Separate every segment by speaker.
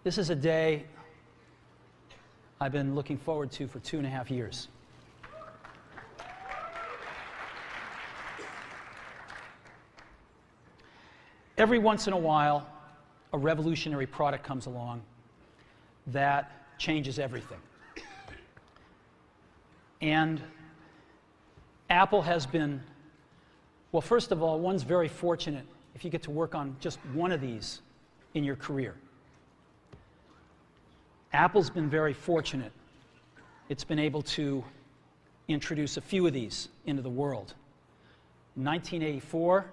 Speaker 1: This is a day I've been looking forward to for 2.5 years. Every once in a while, a revolutionary product comes along that changes everything. And Apple has been, well, first of all, one's very fortunate if you get to work on just one of these in your career. Apple's been very fortunate. It's been able to introduce a few of these into the world. In 1984,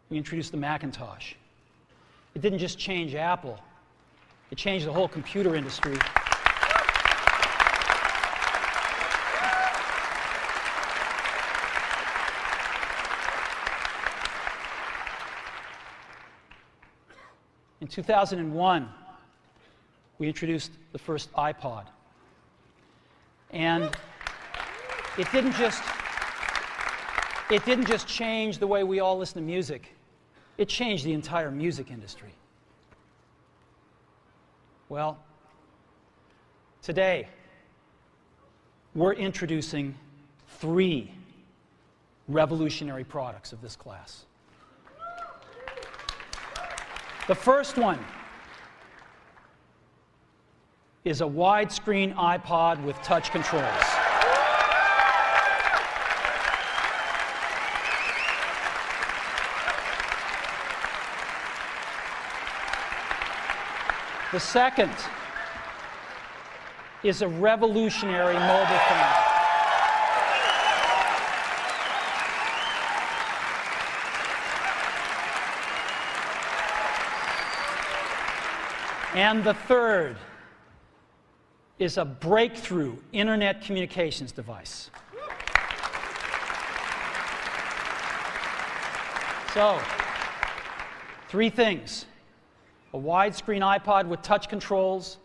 Speaker 1: we introduced the Macintosh. It didn't just change Apple, it changed the whole computer industry. In 2001, we introduced the first iPod. And it didn't just change the way we all listen to music. It changed the entire music industry. Well, today, we're introducing 3 revolutionary products of this class. The first one is a widescreen iPod with touch controls. The second is a revolutionary mobile phone. And the third is a breakthrough internet communications device. So, 3 things: a widescreen iPod with touch controls,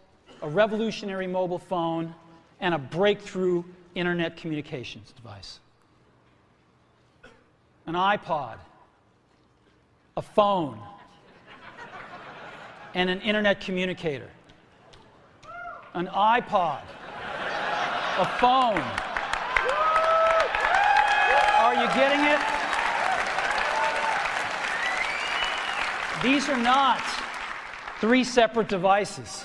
Speaker 1: a revolutionary mobile phone, and a breakthrough internet communications device. An iPod, a phone, and an internet communicator. An iPod, a phone. Are you getting it? These are not 3 separate devices.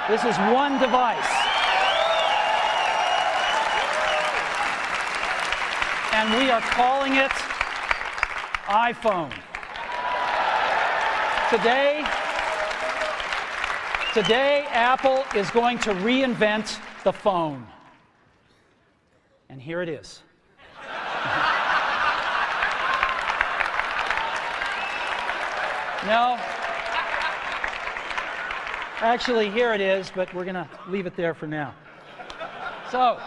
Speaker 1: This is one device. And we are calling it iPhone. Today, Apple is going to reinvent the phone. And here it is. No. Actually, here it is, but we're going to leave it there for now. So,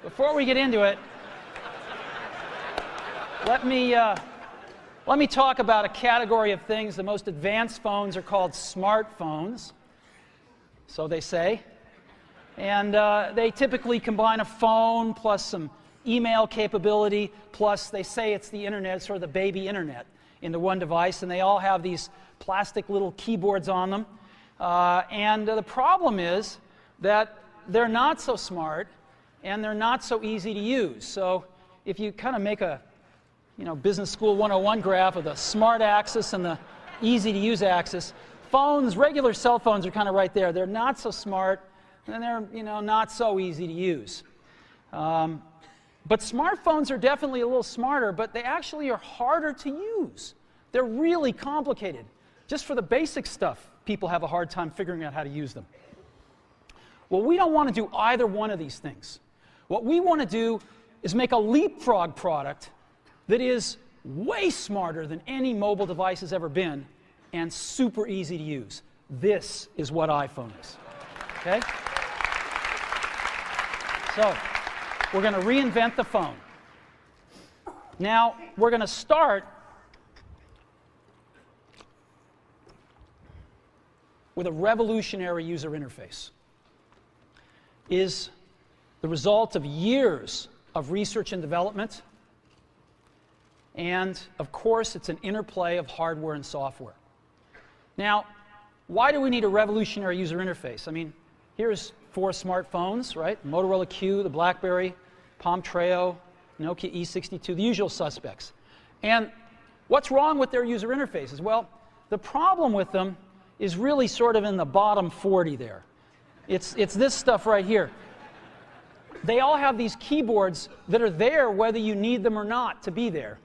Speaker 1: before we get into it, let me talk about a category of things. The most advanced phones are called smartphones, so they say. And they typically combine a phone plus some email capability, plus they say it's the internet, sort of the baby internet, into one device. And they all have these plastic little keyboards on them. And the problem is that they're not so smart and they're not so easy to use. So if you kind of make a Business School 101 graph of the smart axis and the easy-to-use axis, regular cell phones are kind of right there. They're not so smart, and they're not so easy to use. But smartphones are definitely a little smarter, but they actually are harder to use. They're really complicated. Just for the basic stuff, people have a hard time figuring out how to use them. Well, we don't want to do either one of these things. What we want to do is make a leapfrog product that is way smarter than any mobile device has ever been and super easy to use. This is what iPhone is. Okay? So, we're going to reinvent the phone. Now, we're going to start with a revolutionary user interface. It is the result of years of research and development. And, of course, it's an interplay of hardware and software. Now, why do we need a revolutionary user interface? I mean, here's 4 smartphones, right? Motorola Q, the BlackBerry, Palm Treo, Nokia E62, the usual suspects. And what's wrong with their user interfaces? Well, the problem with them is really sort of in the bottom 40 there. It's this stuff right here. They all have these keyboards that are there whether you need them or not to be there.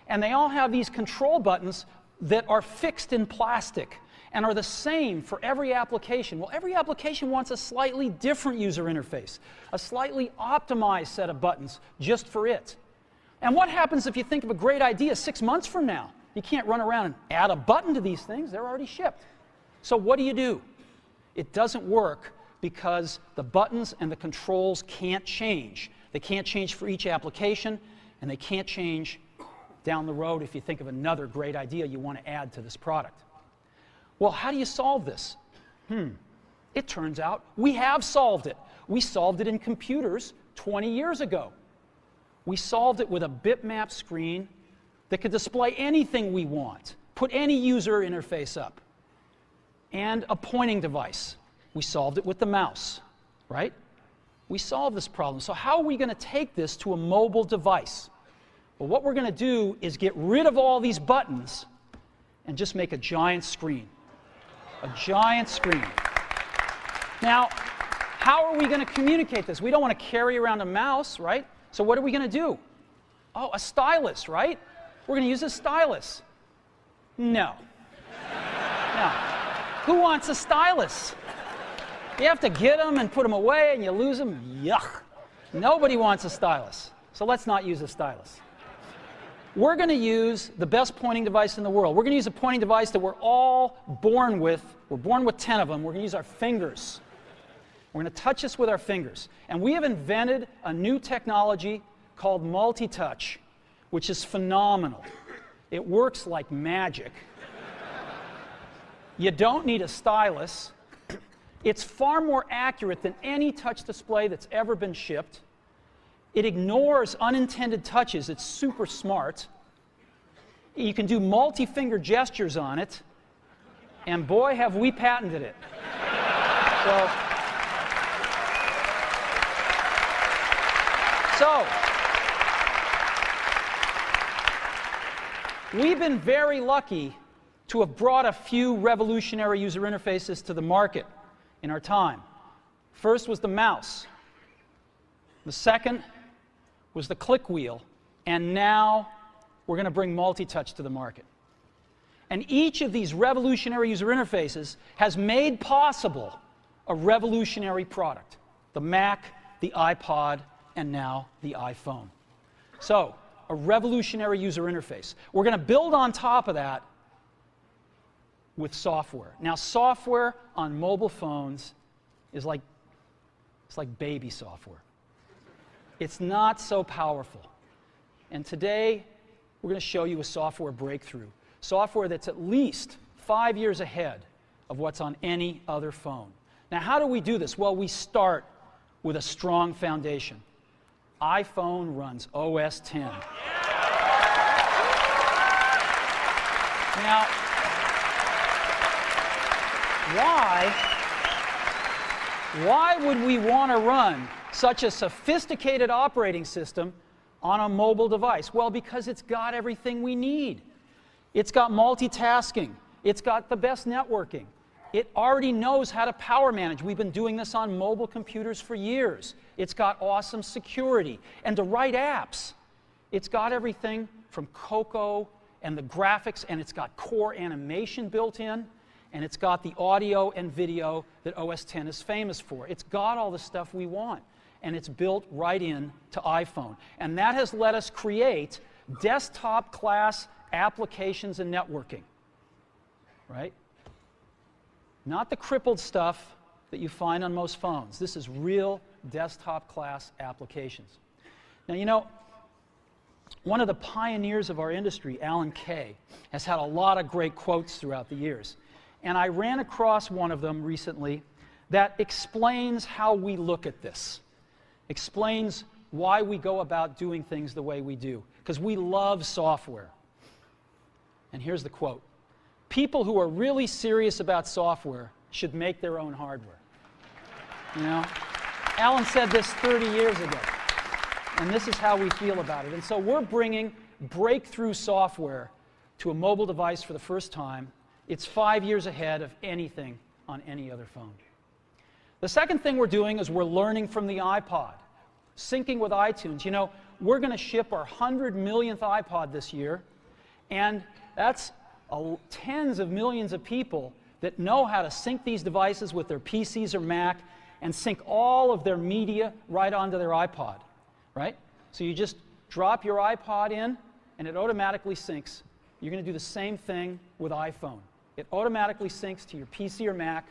Speaker 1: And they all have these control buttons that are fixed in plastic and are the same for every application. Well, every application wants a slightly different user interface, a slightly optimized set of buttons just for it. And what happens if you think of a great idea 6 months from now? You can't run around and add a button to these things. They're already shipped. So what do? It doesn't work because the buttons and the controls can't change. They can't change for each application, and they can't change down the road if you think of another great idea you want to add to this product. Well, how do you solve this? It turns out we have solved it. We solved it in computers 20 years ago. We solved it with a bitmap screen that could display anything we want, put any user interface up, and a pointing device. We solved it with the mouse, right? We solved this problem. So how are we going to take this to a mobile device? Well, what we're going to do is get rid of all these buttons and just make a giant screen. A giant screen. Now, how are we going to communicate this? We don't want to carry around a mouse, right? So what are we going to do? Oh, a stylus, right? We're going to use a stylus. No. No. Who wants a stylus? You have to get them and put them away and you lose them. Yuck. Nobody wants a stylus. So let's not use a stylus. We're going to use the best pointing device in the world. We're going to use a pointing device that we're all born with. We're born with 10 of them. We're going to use our fingers. We're going to touch this with our fingers. And we have invented a new technology called multi-touch, which is phenomenal. It works like magic. You don't need a stylus. It's far more accurate than any touch display that's ever been shipped. It ignores unintended touches. It's super smart. You can do multi-finger gestures on it. And boy, have we patented it. So, we've been very lucky to have brought a few revolutionary user interfaces to the market in our time. First was the mouse. The second was the click wheel, and now we're going to bring multi-touch to the market. And each of these revolutionary user interfaces has made possible a revolutionary product: the Mac, the iPod, and now the iPhone. So, a revolutionary user interface. We're going to build on top of that with software. Now, software on mobile phones is like baby software. It's not so powerful. And today, we're going to show you a software breakthrough. Software that's at least 5 years ahead of what's on any other phone. Now, how do we do this? Well, we start with a strong foundation. iPhone runs OS X. Now, why would we want to run such a sophisticated operating system on a mobile device? Well, because it's got everything we need. It's got multitasking. It's got the best networking. It already knows how to power manage. We've been doing this on mobile computers for years. It's got awesome security. And to write apps, it's got everything from Cocoa and the graphics, and it's got core animation built in, and it's got the audio and video that OS X is famous for. It's got all the stuff we want, and it's built right in to iPhone. And that has let us create desktop-class applications and networking, right? Not the crippled stuff that you find on most phones. This is real desktop-class applications. Now, you know, one of the pioneers of our industry, Alan Kay, has had a lot of great quotes throughout the years. And I ran across one of them recently that explains how we look at this, explains why we go about doing things the way we do, because we love software. And here's the quote: people who are really serious about software should make their own hardware. You know? Alan said this 30 years ago, and this is how we feel about it. And so we're bringing breakthrough software to a mobile device for the first time. It's 5 years ahead of anything on any other phone. The second thing we're doing is we're learning from the iPod, syncing with iTunes. You know, we're going to ship our 100 millionth iPod this year, and that's tens of millions of people that know how to sync these devices with their PCs or Mac and sync all of their media right onto their iPod, right? So you just drop your iPod in, and it automatically syncs. You're going to do the same thing with iPhone. It automatically syncs to your PC or Mac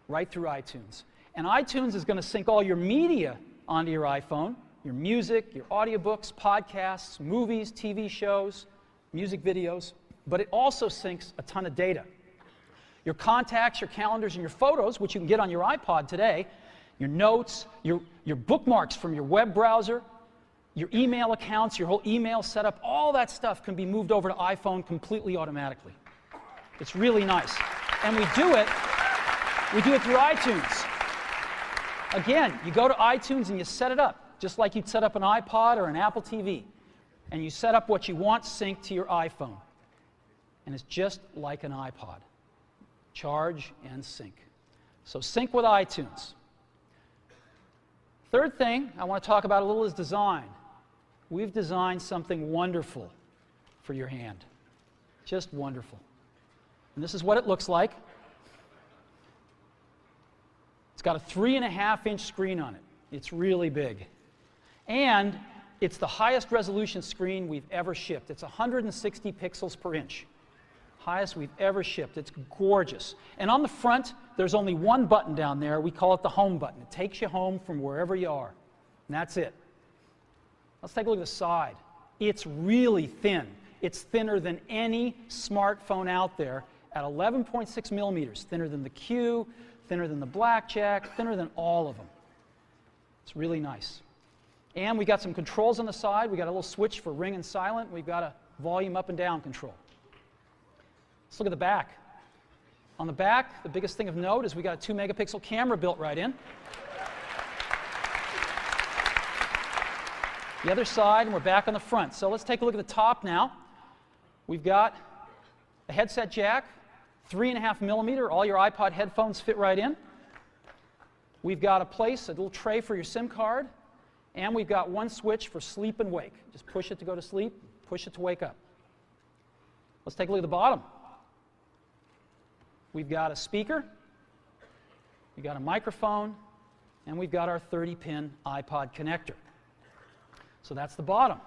Speaker 1: right through iTunes. And iTunes is going to sync all your media onto your iPhone, your music, your audiobooks, podcasts, movies, TV shows, music videos, but it also syncs a ton of data. Your contacts, your calendars, and your photos, which you can get on your iPod today, your notes, your bookmarks from your web browser, your email accounts, your whole email setup, all that stuff can be moved over to iPhone completely automatically. It's really nice. And we do it through iTunes. Again, you go to iTunes and you set it up, just like you'd set up an iPod or an Apple TV. And you set up what you want synced to your iPhone. And it's just like an iPod. Charge and sync. So sync with iTunes. Third thing I want to talk about a little is design. We've designed something wonderful for your hand. Just wonderful. And this is what it looks like. It's got a 3.5-inch screen on it. It's really big. And it's the highest resolution screen we've ever shipped. It's 160 pixels per inch. Highest we've ever shipped. It's gorgeous. And on the front, there's only one button down there. We call it the home button. It takes you home from wherever you are. And that's it. Let's take a look at the side. It's really thin. It's thinner than any smartphone out there at 11.6 millimeters. Thinner than the Q, thinner than the Blackjack, thinner than all of them. It's really nice. And we got some controls on the side. We got a little switch for ring and silent. We've got a volume up and down control. Let's look at the back. On the back, the biggest thing of note is we got a 2-megapixel camera built right in. The other side, and we're back on the front. So let's take a look at the top now. We've got a headset jack, 3.5 millimeter. All your iPod headphones fit right in. We've got a little tray for your SIM card. And we've got one switch for sleep and wake. Just push it to go to sleep, push it to wake up. Let's take a look at the bottom. We've got a speaker, we've got a microphone, and we've got our 30-pin iPod connector. So that's the bottom.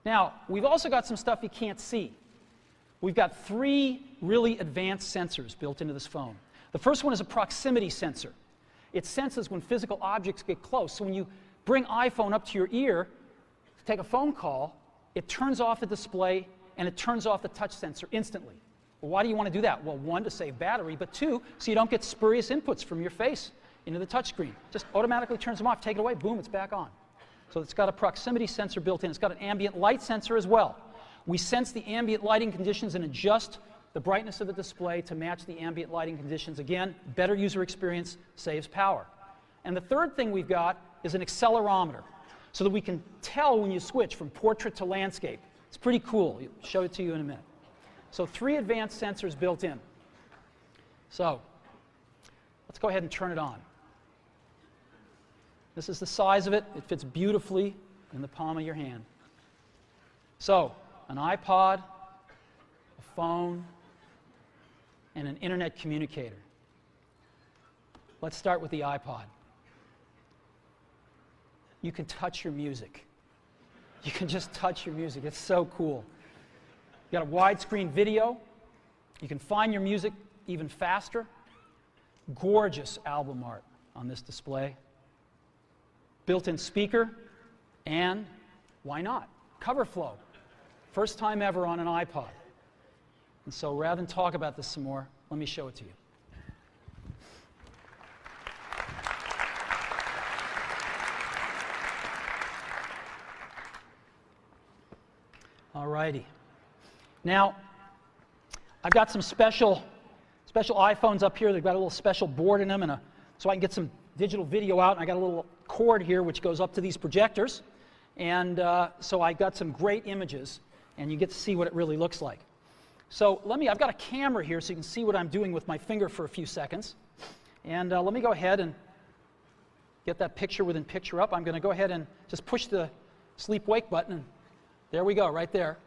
Speaker 1: Now, we've also got some stuff you can't see. We've got 3 really advanced sensors built into this phone. The first one is a proximity sensor. It senses when physical objects get close. So when you bring iPhone up to your ear to take a phone call, it turns off the display and it turns off the touch sensor instantly. Well, why do you want to do that? Well, 1, to save battery, but 2, so you don't get spurious inputs from your face into the touch screen. Just automatically turns them off, take it away, boom, it's back on. So it's got a proximity sensor built in. It's got an ambient light sensor as well. We sense the ambient lighting conditions and adjust the brightness of the display to match the ambient lighting conditions. Again, better user experience, saves power. And the third thing we've got is an accelerometer, so that we can tell when you switch from portrait to landscape. It's pretty cool. I'll show it to you in a minute. So 3 advanced sensors built in. So let's go ahead and turn it on. This is the size of it. It fits beautifully in the palm of your hand. So an iPod, a phone, and an internet communicator. Let's start with the iPod. You can touch your music. You can just touch your music. It's so cool. You got a widescreen video. You can find your music even faster. Gorgeous album art on this display. Built-in speaker, and why not? Cover flow. First time ever on an iPod. And so rather than talk about this some more, let me show it to you. All righty. Now, I've got some special iPhones up here. They've got a little special board in them, so I can get some digital video out. And I got a little cord here which goes up to these projectors, and so I got some great images, and you get to see what it really looks like. So I've got a camera here so you can see what I'm doing with my finger for a few seconds. And let me go ahead and get that picture within picture up. I'm going to go ahead and just push the sleep-wake button, and there we go, right there.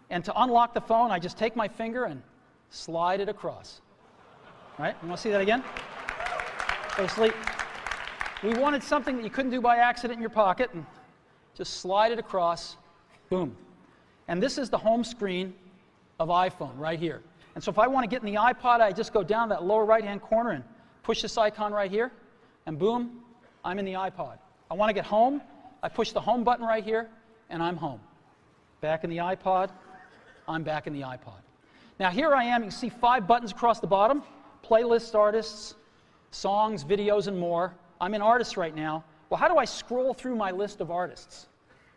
Speaker 1: And to unlock the phone, I just take my finger and slide it across. Right? You want to see that again? Go to sleep. We wanted something that you couldn't do by accident in your pocket, and just slide it across, boom. And this is the home screen of iPhone right here. And so if I want to get in the iPod, I just go down that lower right-hand corner and push this icon right here, and boom, I'm in the iPod. I want to get home, I push the home button right here, and I'm home. Back in the iPod, I'm back in the iPod. Now here I am, you can see 5 buttons across the bottom, playlists, artists, songs, videos, and more. I'm in artists right now. Well, how do I scroll through my list of artists?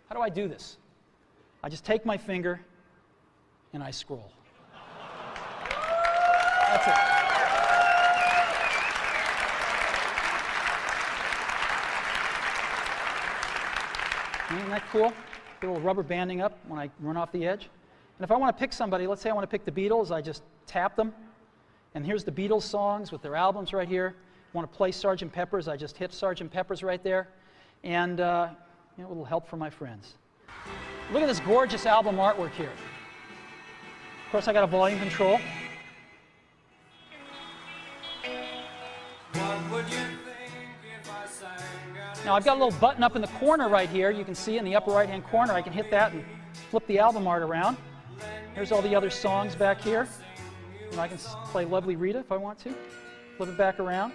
Speaker 1: How do I do this? I just take my finger and I scroll. That's it. Isn't that cool? Get a little rubber banding up when I run off the edge. And if I want to pick somebody, let's say I want to pick the Beatles, I just tap them. And here's the Beatles songs with their albums right here. I want to play Sgt. Pepper's, I just hit Sgt. Pepper's right there. And a little help from my friends. Look at this gorgeous album artwork here. Of course, I got a volume control. Now I've got a little button up in the corner right here. You can see in the upper right-hand corner. I can hit that and flip the album art around. Here's all the other songs back here. And I can play Lovely Rita if I want to. Flip it back around.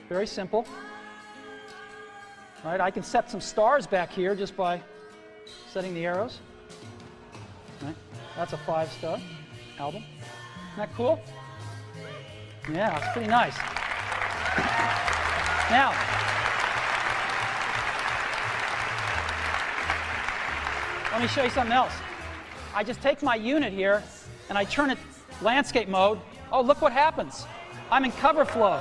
Speaker 1: Very simple. Right, I can set some stars back here just by setting the arrows. Right, that's a 5-star album. Isn't that cool? Yeah, it's pretty nice. Now, let me show you something else. I just take my unit here and I turn it landscape mode. Oh, look what happens. I'm in cover flow.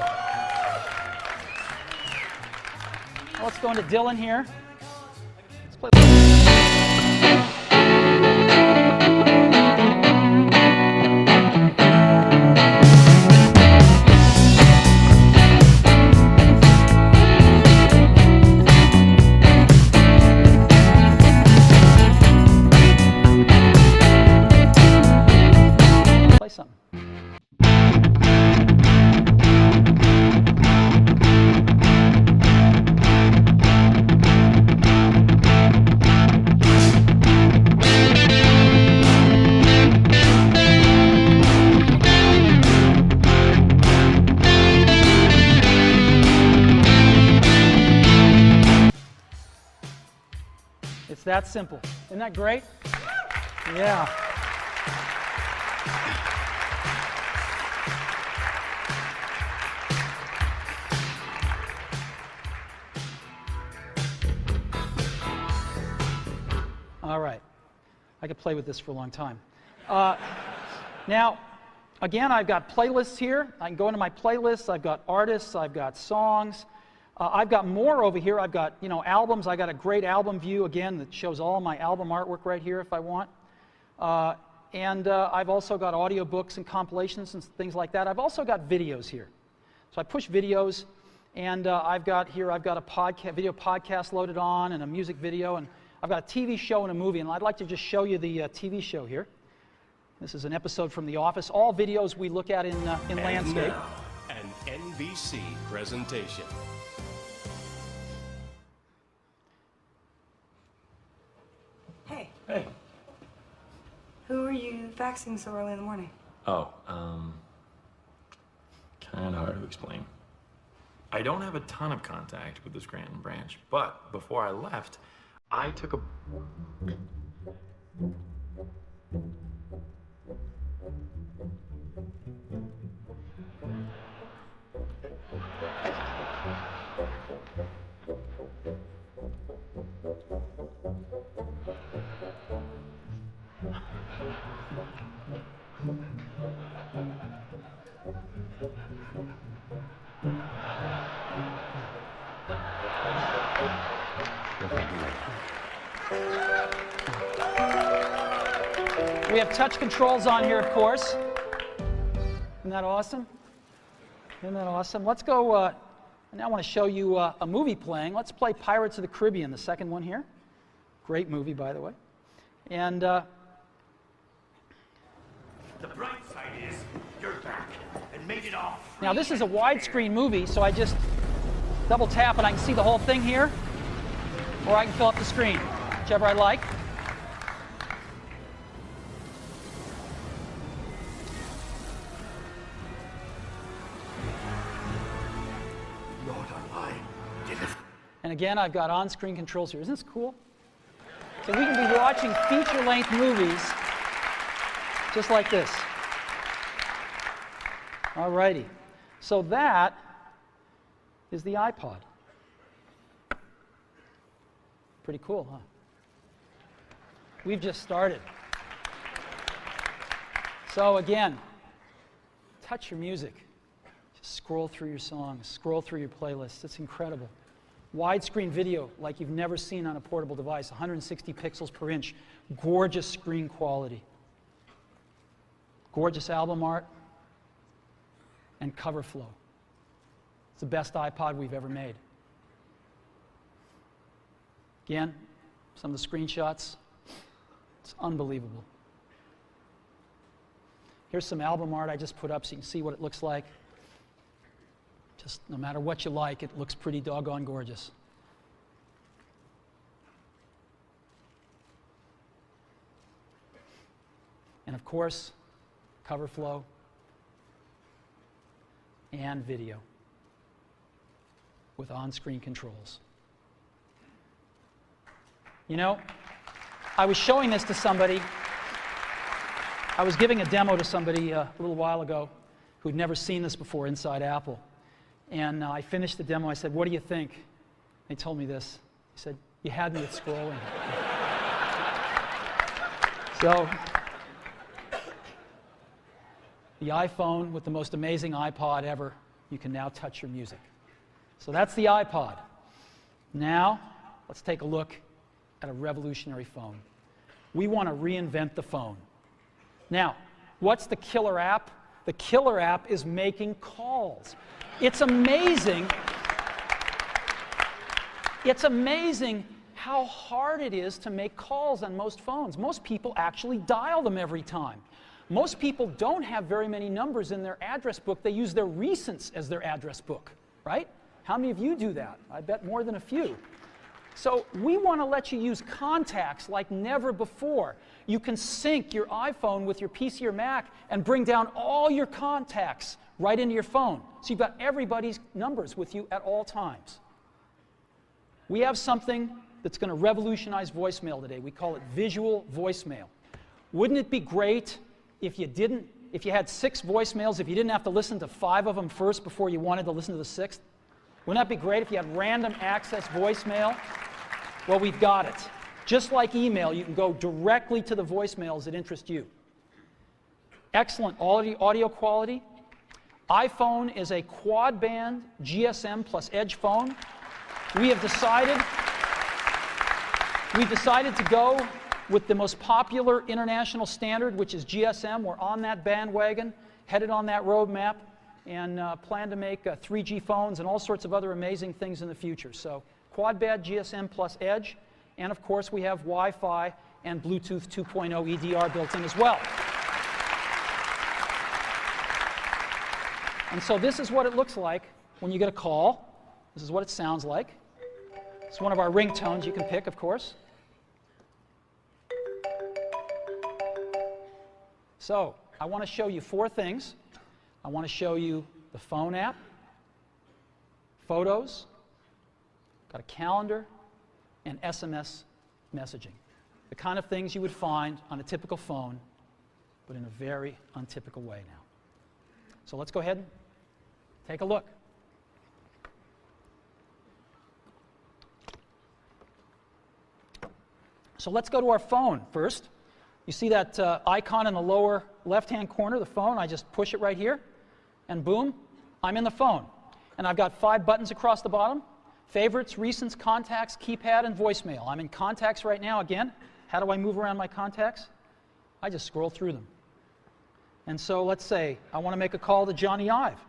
Speaker 1: Well, let's go into Dylan here. Let's play. Play something. It's that simple. Isn't that great? Yeah. All right. I could play with this for a long time. Now, again, I've got playlists here. I can go into my playlists. I've got artists. I've got songs. I've got more over here. I've got, albums. I got a great album view, again, that shows all my album artwork right here if I want. And I've also got audiobooks and compilations and things like that. I've also got videos here. So I push videos, and I've got a video podcast loaded on and a music video, and I've got a TV show and a movie, and I'd like to just show you the TV show here. This is an episode from The Office. All videos we look at in landscape.
Speaker 2: Now, an NBC presentation.
Speaker 3: Hey.
Speaker 2: Hey.
Speaker 3: Who are you faxing so early in the morning?
Speaker 4: Oh, kind of hard to explain. I don't have a ton of contact with the Scranton branch, but before I left, I took a...
Speaker 1: We have touch controls on here, of course. Isn't that awesome? Isn't that awesome? Let's go, and I want to show you a movie playing. Let's play Pirates of the Caribbean, the second one here. Great movie, by the way. And
Speaker 5: the bright side is you're back and made it all.
Speaker 1: now this is a widescreen movie, so I just double tap and I can see the whole thing here, or I can fill up the screen, whichever I like.
Speaker 5: Lord online, deliver.
Speaker 1: And again, I've got on-screen controls here. Isn't this cool? So we can be watching feature-length movies just like this. All righty. So that is the iPod. Pretty cool, huh? We've just started. So again, touch your music. Just scroll through your songs, scroll through your playlists. It's incredible. Widescreen video like you've never seen on a portable device, 160 pixels per inch, gorgeous screen quality, gorgeous album art, and cover flow. It's the best iPod we've ever made. Again, some of the screenshots, it's unbelievable. Here's some album art I just put up so you can see what it looks like. Just no matter what you like, it looks pretty doggone gorgeous. And of course, cover flow and video with on-screen controls. You know, I was showing this to somebody. I was giving a demo to somebody a little while ago who'd never seen this before inside Apple. And I finished the demo. I said, "What do you think?" They told me this. He said, "You had me at scrolling." So, the iPhone with the most amazing iPod ever, you can now touch your music. So that's the iPod. Now, let's take a look at a revolutionary phone. We want to reinvent the phone. Now, what's the killer app? The killer app is making calls. It's amazing. It's amazing how hard it is to make calls on most phones. Most people actually dial them every time. Most people don't have very many numbers in their address book. They use their recents as their address book, right? How many of you do that? I bet more than a few. So we want to let you use contacts like never before. You can sync your iPhone with your PC or Mac and bring down all your contacts right into your phone. So you've got everybody's numbers with you at all times. We have something that's going to revolutionize voicemail today. We call it visual voicemail. Wouldn't it be great if you had 6 voicemails, if you didn't have to listen to 5 of them first before you wanted to listen to the 6th? Wouldn't that be great if you had random access voicemail? Well, we've got it. Just like email, you can go directly to the voicemails that interest you. Excellent audio quality. iPhone is a quad-band GSM plus Edge phone. We've decided to go with the most popular international standard, which is GSM. We're on that bandwagon, headed on that roadmap, and plan to make 3G phones and all sorts of other amazing things in the future. So quad-band GSM plus Edge, and of course we have Wi-Fi and Bluetooth 2.0 EDR built in as well. And so this is what it looks like when you get a call. This is what it sounds like. It's one of our ringtones you can pick, of course. So I want to show you 4 things. I want to show you the phone app, photos, got a calendar, and SMS messaging. The kind of things you would find on a typical phone, but in a very untypical way now. So let's go ahead and take a look. So let's go to our phone first. You see that icon in the lower left-hand corner, the phone? I just push it right here, and boom, I'm in the phone. And I've got 5 buttons across the bottom. Favorites, recents, contacts, keypad, and voicemail. I'm in contacts right now again. How do I move around my contacts? I just scroll through them. And so let's say I want to make a call to Johnny Ive.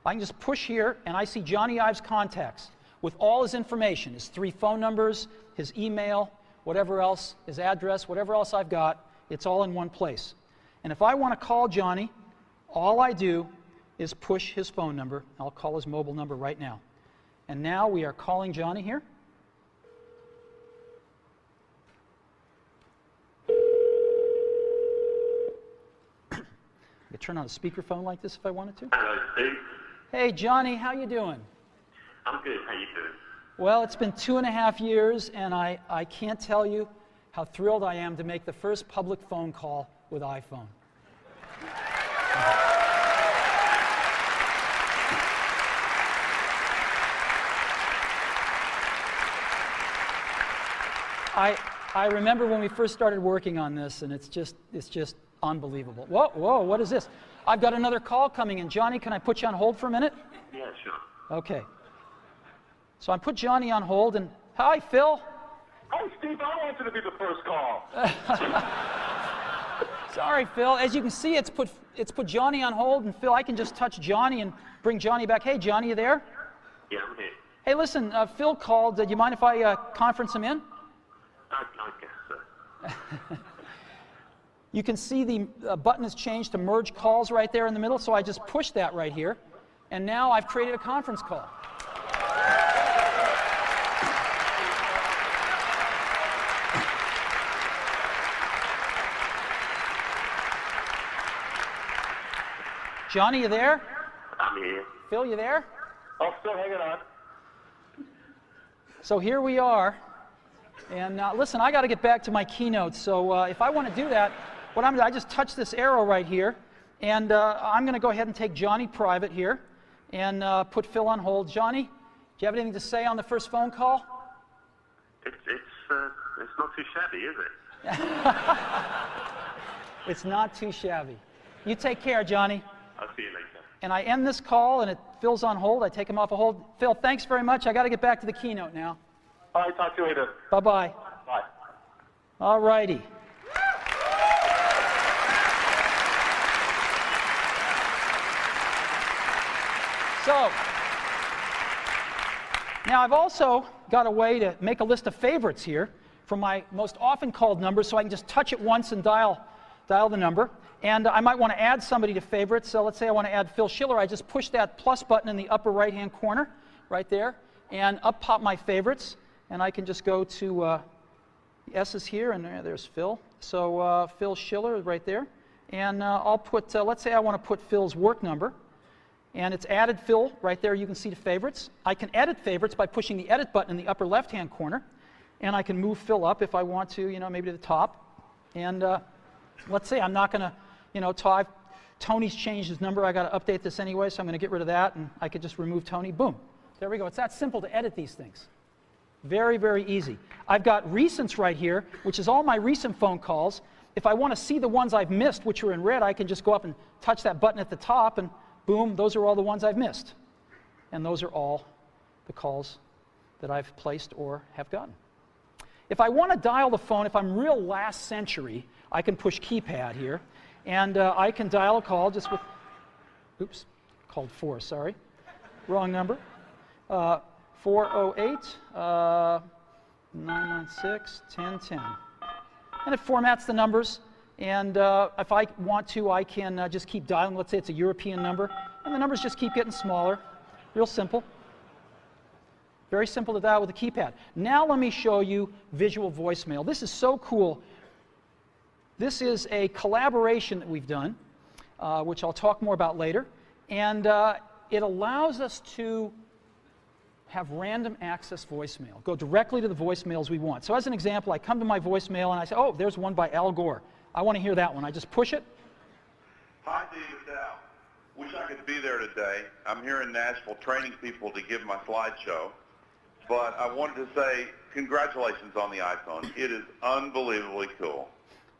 Speaker 1: I can just push here and I see Johnny Ive's contacts with all his information, his 3 phone numbers, his email, whatever else, his address, whatever else I've got, it's all in one place. And if I want to call Johnny, all I do is push his phone number. I'll call his mobile number right now. And now we are calling Johnny here. I could turn on a speakerphone like this if I wanted to.
Speaker 6: Hello, Steve.
Speaker 1: Hey, Johnny, how you doing?
Speaker 6: I'm good. How you doing?
Speaker 1: Well, it's been 2.5 years, and I can't tell you how thrilled I am to make the first public phone call with iPhone. I remember when we first started working on this, and it's just unbelievable. Whoa, whoa, what is this? I've got another call coming in. Johnny, can I put you on hold for a minute?
Speaker 6: Yeah, sure.
Speaker 1: Okay. So I put Johnny on hold, and hi, Phil.
Speaker 5: Hey, Steve, I want you to be the first call.
Speaker 1: Sorry, Phil. As you can see, it's put Johnny on hold, and Phil, I can just touch Johnny and bring Johnny back. Hey, Johnny, you there?
Speaker 6: Yeah, I'm here.
Speaker 1: Hey, listen, Phil called. Do you mind if I conference him in?
Speaker 6: I guess so.
Speaker 1: You can see the button has changed to merge calls right there in the middle, so I just pushed that right here, and now I've created a conference call. Johnny, you there?
Speaker 6: I'm here.
Speaker 1: Phil, you there?
Speaker 5: I'm still hanging on.
Speaker 1: So here we are. And listen, I got to get back to my keynote. So if I want to do that, what I'm going to do, I just touch this arrow right here. And I'm going to go ahead and take Johnny private here and put Phil on hold. Johnny, do you have anything to say on the first phone call?
Speaker 6: It's not too shabby, is it?
Speaker 1: It's not too shabby. You take care, Johnny.
Speaker 6: I'll see you later.
Speaker 1: And I end this call, and Phil's on hold. I take him off a hold. Phil, thanks very much. I got to get back to the keynote now.
Speaker 5: All right, talk to you later.
Speaker 1: Bye-bye.
Speaker 5: Bye.
Speaker 1: All righty. So, now I've also got a way to make a list of favorites here from my most often called numbers, so I can just touch it once and dial the number. And I might want to add somebody to favorites. So let's say I want to add Phil Schiller. I just push that plus button in the upper right-hand corner right there, and up pop my favorites. And I can just go to the S's here, and there's Phil. So Phil Schiller right there. And I'll put, let's say I want to put Phil's work number. And it's added Phil right there. You can see the favorites. I can edit favorites by pushing the edit button in the upper left-hand corner. And I can move Phil up if I want to, maybe to the top. And let's say I'm not going to, Tony's changed his number. I got to update this anyway, so I'm going to get rid of that. And I could just remove Tony. Boom. There we go. It's that simple to edit these things. Very, very easy. I've got recents right here, which is all my recent phone calls. If I want to see the ones I've missed, which are in red, I can just go up and touch that button at the top, and boom, those are all the ones I've missed. And those are all the calls that I've placed or have gotten. If I want to dial the phone, if I'm real last century, I can push keypad here, and I can dial a call just with, oops, called 4, sorry, wrong number. 408 996 1010. And it formats the numbers. And if I want to, I can just keep dialing. Let's say it's a European number. And the numbers just keep getting smaller. Real simple. Very simple to dial with a keypad. Now let me show you visual voicemail. This is so cool. This is a collaboration that we've done, which I'll talk more about later. And it allows us to have random access voicemail. Go directly to the voicemails we want. So as an example, I come to my voicemail and I say, oh, there's one by Al Gore. I want to hear that one. I just push it.
Speaker 7: Hi, David Al. Wish I could be there today. I'm here in Nashville training people to give my slideshow. But I wanted to say congratulations on the iPhone. It is unbelievably cool.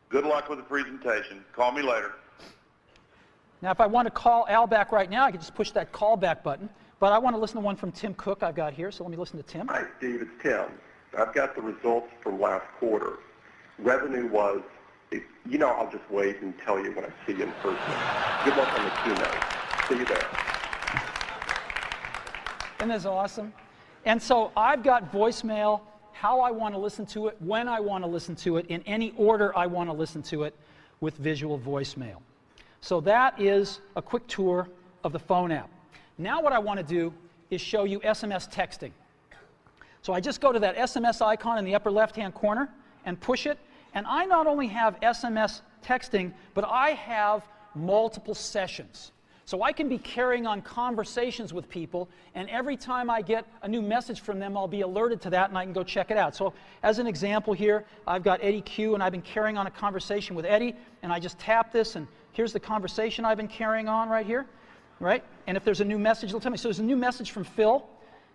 Speaker 7: Good luck with the presentation. Call me later.
Speaker 1: Now, if I want to call Al back right now, I can just push that call back button, But I want to listen to one from Tim Cook I've got here, so let me listen to Tim.
Speaker 8: Hi, Steve. It's Tim. I've got the results from last quarter. Revenue was, I'll just wait and tell you when I see you in person. Good luck on the keynote. See you there.
Speaker 1: Isn't this awesome? And so I've got voicemail, how I want to listen to it, when I want to listen to it, in any order I want to listen to it with visual voicemail. So that is a quick tour of the phone app. Now what I want to do is show you SMS texting. So I just go to that SMS icon in the upper left-hand corner and push it, and I not only have SMS texting, but I have multiple sessions. So I can be carrying on conversations with people, and every time I get a new message from them, I'll be alerted to that, and I can go check it out. So as an example here, I've got Eddie Q, and I've been carrying on a conversation with Eddie, and I just tap this, and here's the conversation I've been carrying on right here, right? And if there's a new message, it'll tell me. So there's a new message from Phil,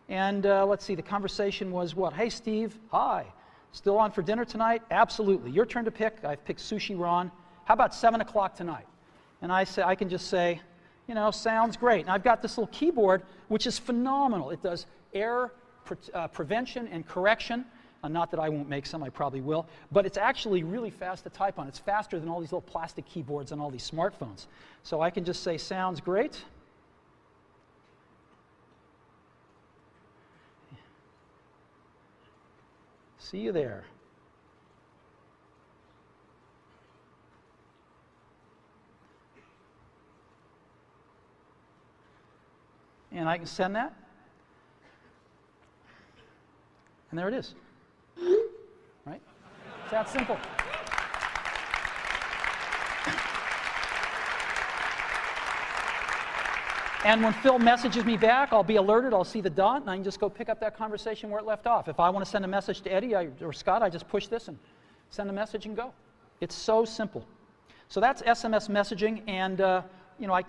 Speaker 1: and let's see, the conversation was what? Hey, Steve, hi. Still on for dinner tonight? Absolutely. Your turn to pick. I've picked sushi Ron. How about 7 o'clock tonight? And I can just say, sounds great. And I've got this little keyboard, which is phenomenal. It does error prevention and correction. Not that I won't make some, I probably will. But it's actually really fast to type on. It's faster than all these little plastic keyboards on all these smartphones. So I can just say, sounds great. See you there. And I can send that. And there it is. Right? It's that simple. And when Phil messages me back, I'll be alerted, I'll see the dot, and I can just go pick up that conversation where it left off. If I want to send a message to Eddie or Scott, I just push this and send a message and go. It's so simple. So that's SMS messaging, and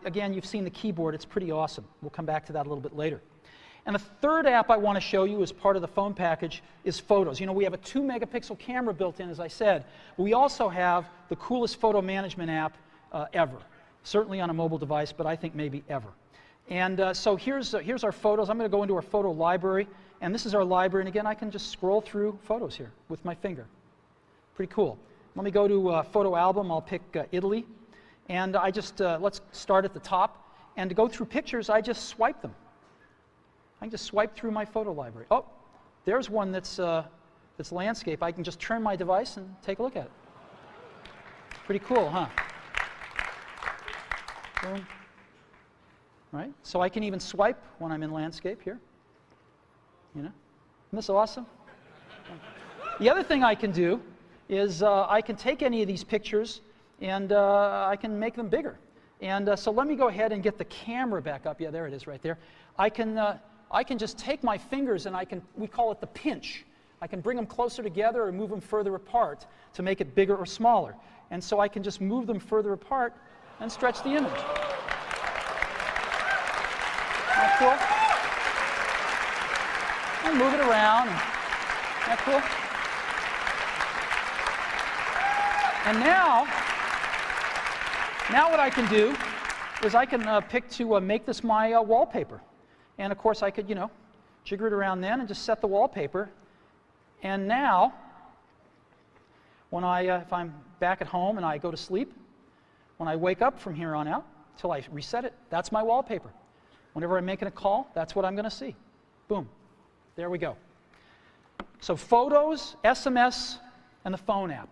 Speaker 1: again, you've seen the keyboard. It's pretty awesome. We'll come back to that a little bit later. And the third app I want to show you as part of the phone package is photos. We have a 2-megapixel camera built in, as I said. But we also have the coolest photo management app ever. Certainly on a mobile device, but I think maybe ever. And so here's our photos. I'm going to go into our photo library. And this is our library. And again, I can just scroll through photos here with my finger. Pretty cool. Let me go to photo album. I'll pick Italy. And I just, let's start at the top. And to go through pictures, I just swipe them. I can just swipe through my photo library. Oh, there's one that's landscape. I can just turn my device and take a look at it. Pretty cool, huh? Boom. Right? So I can even swipe when I'm in landscape here. Isn't this awesome? The other thing I can do is I can take any of these pictures and I can make them bigger. And so let me go ahead and get the camera back up. Yeah, there it is right there. I can just take my fingers and we call it the pinch. I can bring them closer together or move them further apart to make it bigger or smaller. And so I can just move them further apart and stretch the image. That cool? And move it around. That cool? And now what I can do is I can pick to make this my wallpaper. And of course I could, jigger it around then and just set the wallpaper. And now, when if I'm back at home and I go to sleep, when I wake up from here on out, till I reset it, that's my wallpaper. Whenever I'm making a call, that's what I'm going to see. Boom. There we go. So photos, SMS, and the phone app.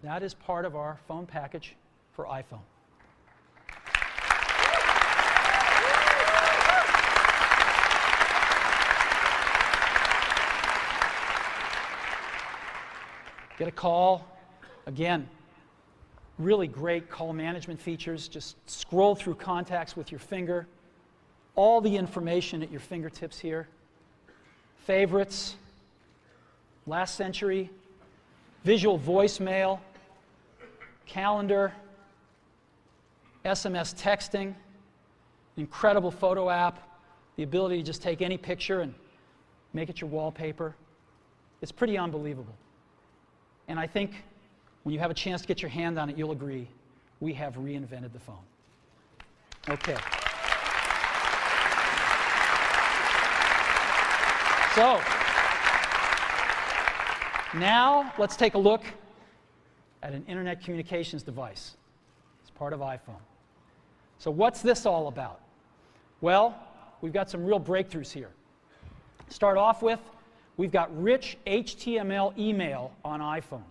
Speaker 1: That is part of our phone package for iPhone. Get a call. Again, really great call management features. Just scroll through contacts with your finger. All the information at your fingertips here. Favorites, last century, visual voicemail, calendar, SMS texting, incredible photo app, the ability to just take any picture and make it your wallpaper. It's pretty unbelievable. And I think when you have a chance to get your hand on it, you'll agree, we have reinvented the phone. Okay. So, now let's take a look at an internet communications device. It's part of iPhone. So what's this all about? Well, we've got some real breakthroughs here. Start off with, we've got rich HTML email on iPhone.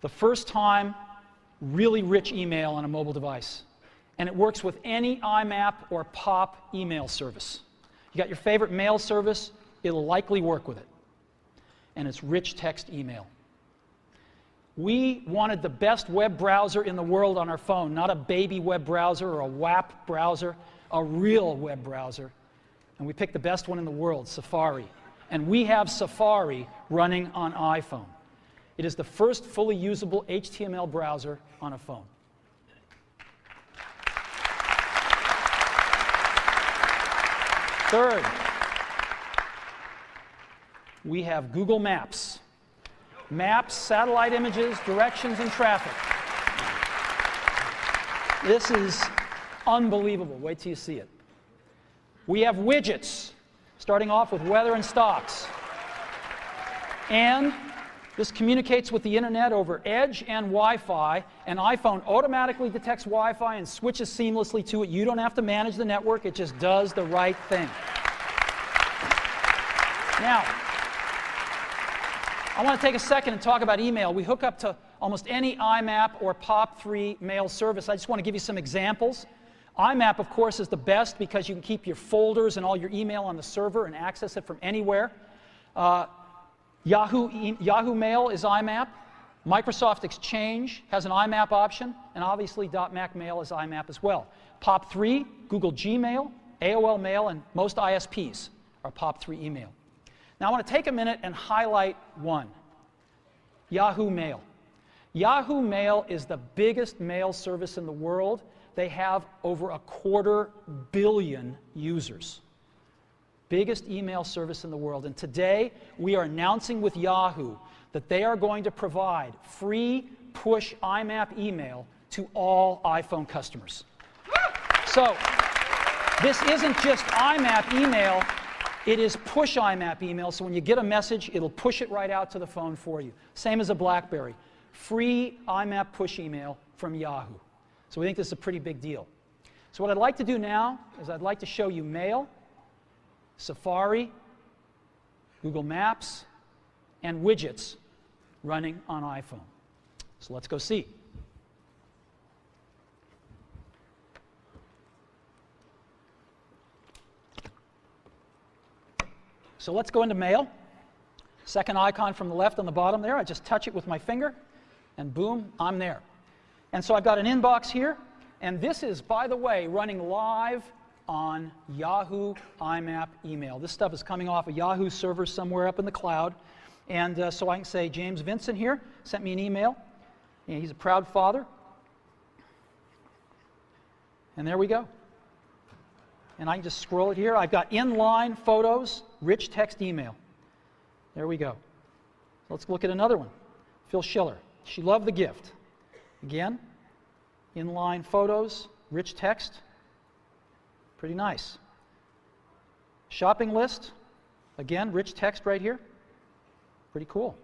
Speaker 1: The first time, really rich email on a mobile device. And it works with any IMAP or POP email service. You got your favorite mail service, it'll likely work with it. And it's rich text email. We wanted the best web browser in the world on our phone, not a baby web browser or a WAP browser, a real web browser. And we picked the best one in the world, Safari. And we have Safari running on iPhone. It is the first fully usable HTML browser on a phone. Third, we have Google Maps. Maps, satellite images, directions, and traffic. This is unbelievable. Wait till you see it. We have widgets, starting off with weather and stocks. And this communicates with the internet over Edge and Wi-Fi, and iPhone automatically detects Wi-Fi and switches seamlessly to it. You don't have to manage the network, it just does the right thing. Now, I want to take a second and talk about email. We hook up to almost any IMAP or POP3 mail service. I just want to give you some examples. IMAP, of course, is the best because you can keep your folders and all your email on the server and access it from anywhere. Yahoo Mail is IMAP. Microsoft Exchange has an IMAP option, and obviously .Mac Mail is IMAP as well. POP3, Google Gmail, AOL Mail, and most ISPs are POP3 email. Now I want to take a minute and highlight one, Yahoo Mail. Yahoo Mail is the biggest mail service in the world. They have over 250 million users. Biggest email service in the world. And today, we are announcing with Yahoo that they are going to provide free push IMAP email to all iPhone customers. So, this isn't just IMAP email, it is push IMAP email. So when you get a message, it'll push it right out to the phone for you. Same as a BlackBerry. Free IMAP push email from Yahoo. So we think this is a pretty big deal. So what I'd like to do now is I'd like to show you Mail, Safari, Google Maps, and widgets running on iPhone. So let's go see. So let's go into Mail. Second icon from the left on the bottom there. I just touch it with my finger, and boom, I'm there. And so I've got an inbox here, and this is, by the way, running live on Yahoo IMAP email. This stuff is coming off a Yahoo server somewhere up in the cloud. And so I can say, James Vincent here sent me an email. And he's a proud father. And there we go. And I can just scroll it here. I've got inline photos, rich text email. There we go. Let's look at another one. Phil Schiller. She loved the gift. Again, inline photos, rich text. Pretty nice. Shopping list. Again, rich text right here. Pretty cool.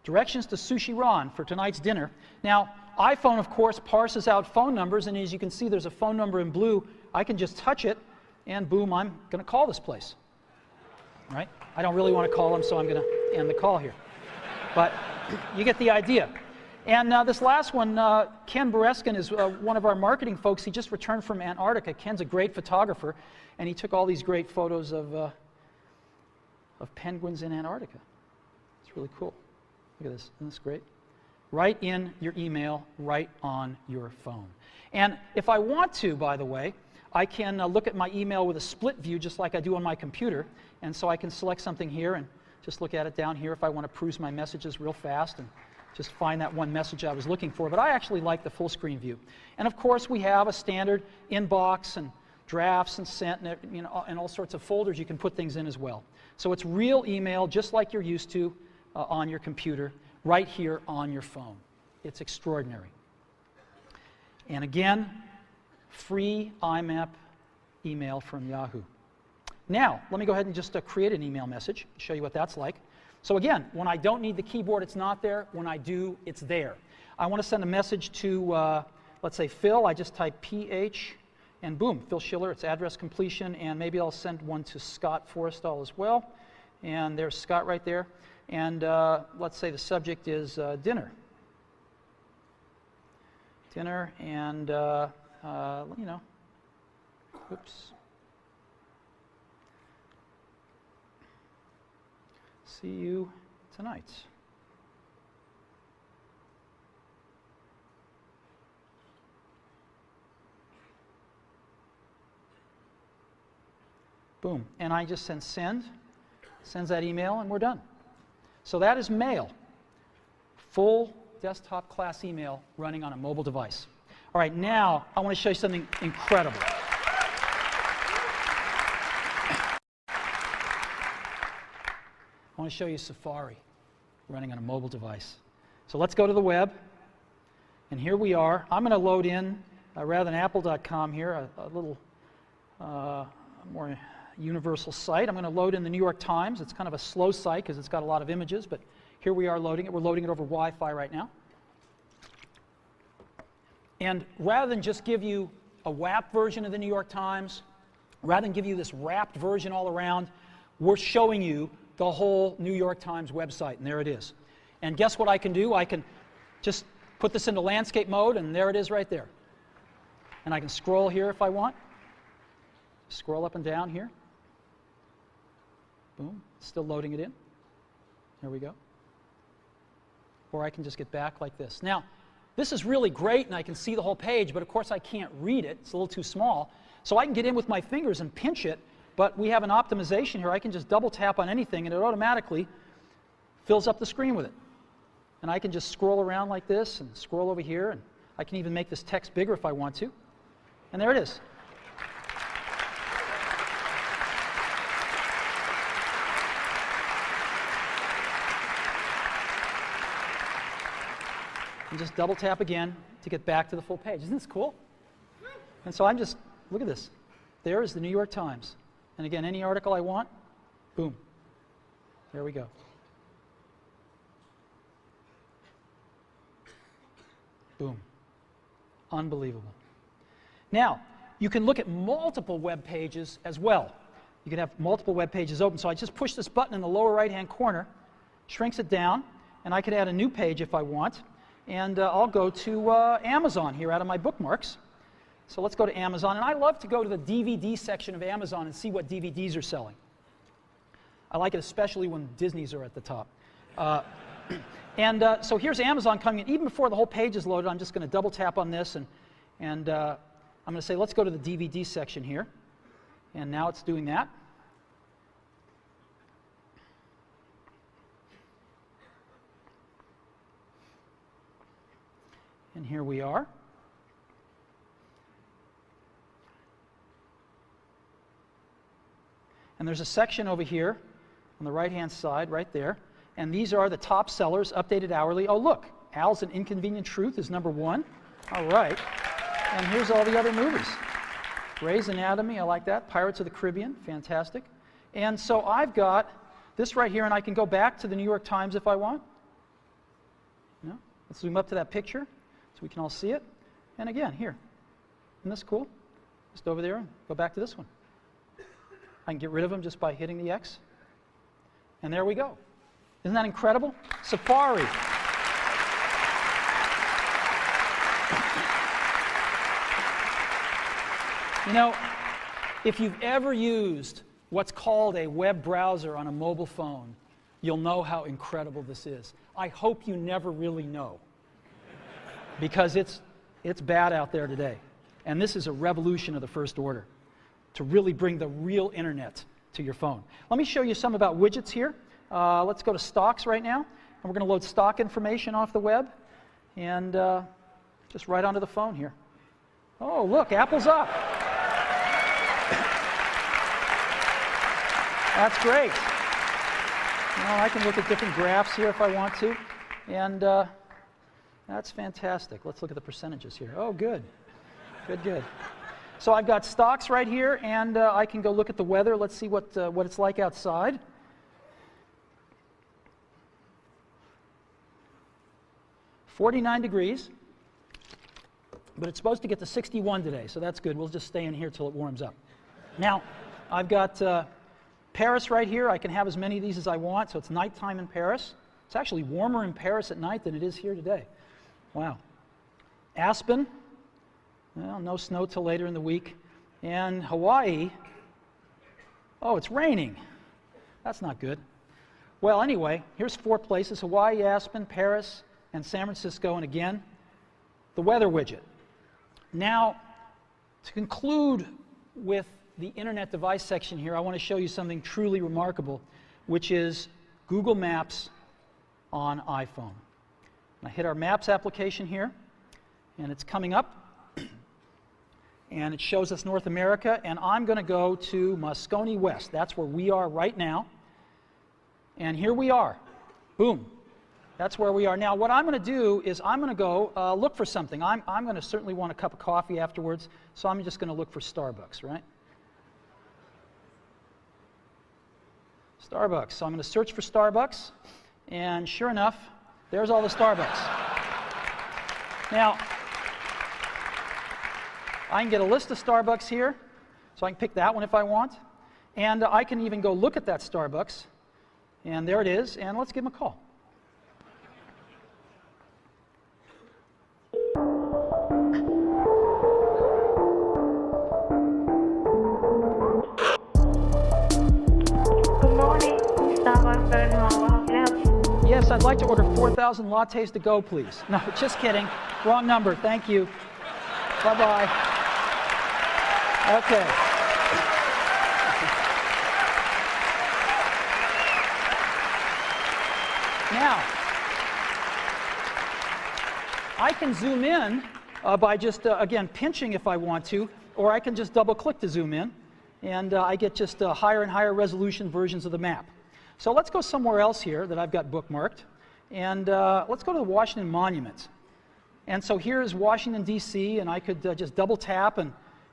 Speaker 1: Directions to Sushi Ron for tonight's dinner. Now, iPhone, of course, parses out phone numbers, and as you can see, there's a phone number in blue. I can just touch it, and boom, I'm going to call this place. Right? I don't really want to call them, so I'm going to end the call here. But you get the idea. And this last one, Ken Bereskin is one of our marketing folks. He just returned from Antarctica. Ken's a great photographer, and he took all these great photos of penguins in Antarctica. It's really cool. Look at this. Isn't this great? Right in your email, right on your phone. And if I want to, by the way, I can look at my email with a split view just like I do on my computer. And so I can select something here and just look at it down here if I want to peruse my messages real fast and just find that one message I was looking for. But I actually like the full screen view. And of course, we have a standard inbox and drafts and sent and, and all sorts of folders you can put things in as well. So it's real email just like you're used to on your computer, right here on your phone. It's extraordinary. And again, free IMAP email from Yahoo. Now, let me go ahead and just create an email message, show you what that's like. So again, when I don't need the keyboard, it's not there. When I do, it's there. I want to send a message to, let's say, Phil. I just type PH, and boom, Phil Schiller, it's address completion, and maybe I'll send one to Scott Forrestal as well. And there's Scott right there. And let's say the subject is dinner. Dinner, and, you know, oops. See you tonight. Boom. And I just sends that email, and we're done. So that is mail. Full desktop class email running on a mobile device. All right, now I want to show you something incredible. I want to show you Safari running on a mobile device. So let's go to the web, and here we are. I'm going to load in, rather than apple.com here, a little more universal site. I'm going to load in the New York Times. It's kind of a slow site because it's got a lot of images, but here we are loading it. We're loading it over Wi-Fi right now. And rather than just give you a WAP version of the New York Times, rather than give you this wrapped version all around, we're showing you the whole New York Times website, and there it is. And guess what I can do? I can just put this into landscape mode, and there it is right there. And I can scroll here if I want. Scroll up and down here. Boom, still loading it in. There we go. Or I can just get back like this. Now, this is really great, and I can see the whole page, but of course I can't read it. It's a little too small. So I can get in with my fingers and pinch it, but we have an optimization here. I can just double tap on anything, and it automatically fills up the screen with it. And I can just scroll around like this and scroll over here, and I can even make this text bigger if I want to. And there it is. And just double tap again to get back to the full page. Isn't this cool? And so I'm just, look at this. There is the New York Times. And again, any article I want, boom. There we go. Boom. Unbelievable. Now, you can look at multiple web pages as well. You can have multiple web pages open. So I just push this button in the lower right-hand corner, shrinks it down, and I could add a new page if I want. And I'll go to Amazon here out of my bookmarks. So let's go to Amazon. And I love to go to the DVD section of Amazon and see what DVDs are selling. I like it especially when Disney's are at the top. So here's Amazon coming in. Even before the whole page is loaded, I'm just going to double tap on this. And I'm going to say, let's go to the DVD section here. And now it's doing that. And here we are. And there's a section over here on the right-hand side, right there. And these are the top sellers, updated hourly. Oh, look, Al's An Inconvenient Truth is #1. All right. And here's all the other movies. Grey's Anatomy, I like that. Pirates of the Caribbean, fantastic. And so I've got this right here, and I can go back to the New York Times if I want. No? Let's zoom up to that picture so we can all see it. And again, here. Isn't this cool? Just over there and go back to this one. I can get rid of them just by hitting the X. And there we go. Isn't that incredible? Safari. You know, if you've ever used what's called a web browser on a mobile phone, you'll know how incredible this is. I hope you never really know, because it's bad out there today. And this is a revolution of the first order, to really bring the real internet to your phone. Let me show you some about widgets here. Let's go to stocks right now, and we're going to load stock information off the web, and just right onto the phone here. Oh, look, Apple's up. That's great. Now I can look at different graphs here if I want to, and that's fantastic. Let's look at the percentages here. Oh, good. Good, good. So I've got stocks right here, and I can go look at the weather. Let's see what it's like outside. "49 degrees, but it's supposed to get to 61 today, so that's good. We'll just stay in here till it warms up. Now, I've got Paris right here. I can have as many of these as I want, so it's nighttime in Paris. It's actually warmer in Paris at night than it is here today. Wow. Aspen, well, no snow till later in the week. And Hawaii, oh, it's raining. That's not good. Well, anyway, here's 4 places: Hawaii, Aspen, Paris, and San Francisco. And again, the weather widget. Now, to conclude with the Internet device section here, I want to show you something truly remarkable, which is Google Maps on iPhone. I hit our Maps application here, and it's coming up, and it shows us North America, and I'm going to go to Moscone West. That's where we are right now, and here we are. Boom. That's where we are. Now, what I'm going to do is I'm going to go look for something. I'm going to certainly want a cup of coffee afterwards, so I'm just going to look for Starbucks, right? Starbucks. So I'm going to search for Starbucks, and sure enough, there's all the Starbucks. Now, I can get a list of Starbucks here, so I can pick that one if I want, and I can even go look at that Starbucks, and there it is, and let's give them a call. Yes, I'd like to order 4,000 lattes to go, please. No, just kidding. Wrong number. Thank you. Bye-bye. Okay. Now, I can zoom in by just, again, pinching if I want to, or I can just double-click to zoom in, and I get just higher and higher resolution versions of the map. So let's go somewhere else here that I've got bookmarked, and let's go to the Washington Monument. And so here is Washington, D.C., and I could just double tap,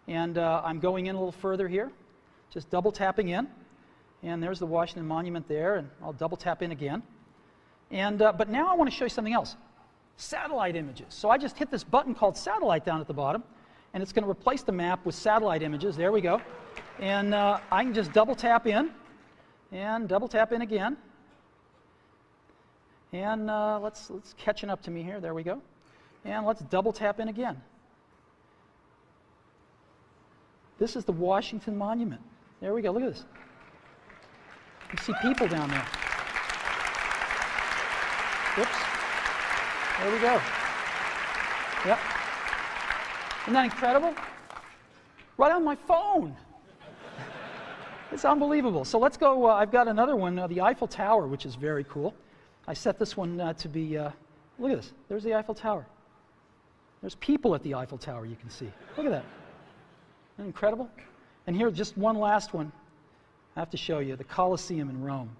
Speaker 1: and I'm going in a little further here, just double tapping in, and there's the Washington Monument there, and I'll double tap in again. And but now I want to show you something else, satellite images. So I just hit this button called Satellite down at the bottom, and it's going to replace the map with satellite images. There we go. And I can just double tap in, and double tap in again. And let's catching up to me here. There we go. And let's double tap in again. This is the Washington Monument. There we go. Look at this. You see people down there. Whoops. There we go. Yep. Isn't that incredible? Right on my phone. It's unbelievable. So let's go. I've got another one, the Eiffel Tower, which is very cool. I set this one to be, look at this. There's the Eiffel Tower. There's people at the Eiffel Tower, you can see. Look at that. Isn't that incredible? And here, just one last one I have to show you, the Colosseum in Rome.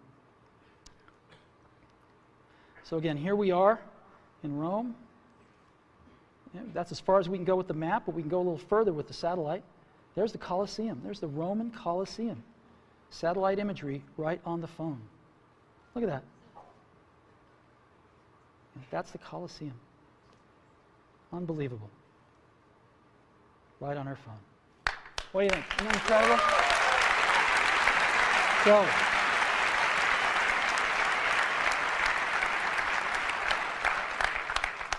Speaker 1: So again, here we are in Rome. Yeah, that's as far as we can go with the map, but we can go a little further with the satellite. There's the Colosseum. There's the Roman Colosseum. Satellite imagery right on the phone. Look at that. That's the Colosseum. Unbelievable. Right on our phone. What do you think? Isn't that incredible?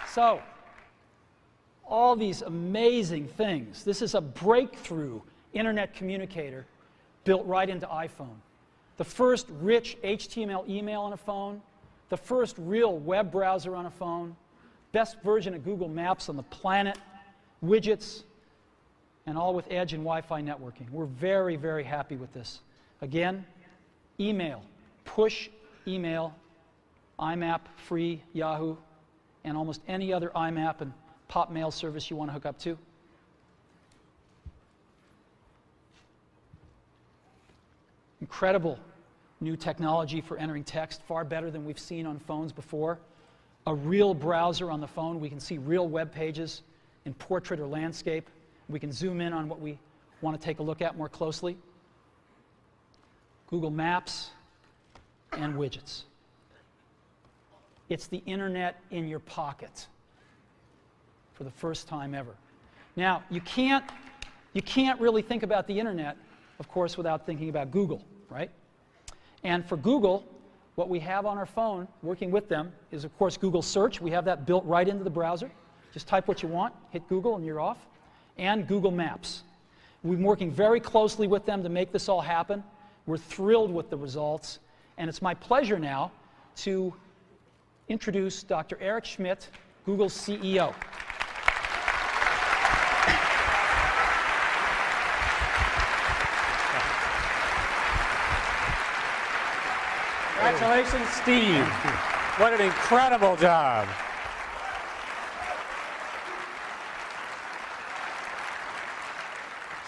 Speaker 1: So, all these amazing things. This is a breakthrough internet communicator built right into iPhone. The first rich HTML email on a phone, the first real web browser on a phone, best version of Google Maps on the planet, widgets, and all with Edge and Wi-Fi networking. We're very, very happy with this. Again, email, push email, IMAP, free, Yahoo, and almost any other IMAP and pop mail service you want to hook up to. Incredible new technology for entering text, far better than we've seen on phones before. A real browser on the phone. We can see real web pages in portrait or landscape. We can zoom in on what we want to take a look at more closely. Google Maps and widgets. It's the internet in your pocket for the first time ever. Now, you can't really think about the internet, of course, without thinking about Google, right? And for Google, what we have on our phone, working with them, is, of course, Google Search. We have that built right into the browser. Just type what you want, hit Google, and you're off. And Google Maps. We've been working very closely with them to make this all happen. We're thrilled with the results. And it's my pleasure now to introduce Dr. Eric Schmidt, Google's CEO.
Speaker 9: Congratulations, Steve. What an incredible job.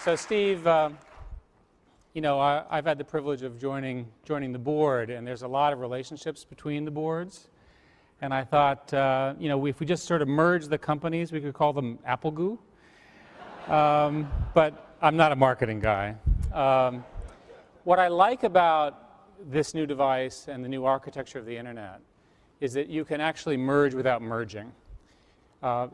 Speaker 9: So, Steve, you know, I've had the privilege of joining the board, and there's a lot of relationships between the boards. And I thought, you know, if we just sort of merge the companies, we could call them Apple Goo. But I'm not a marketing guy. What I like about this new device and the new architecture of the internet is that you can actually merge without merging.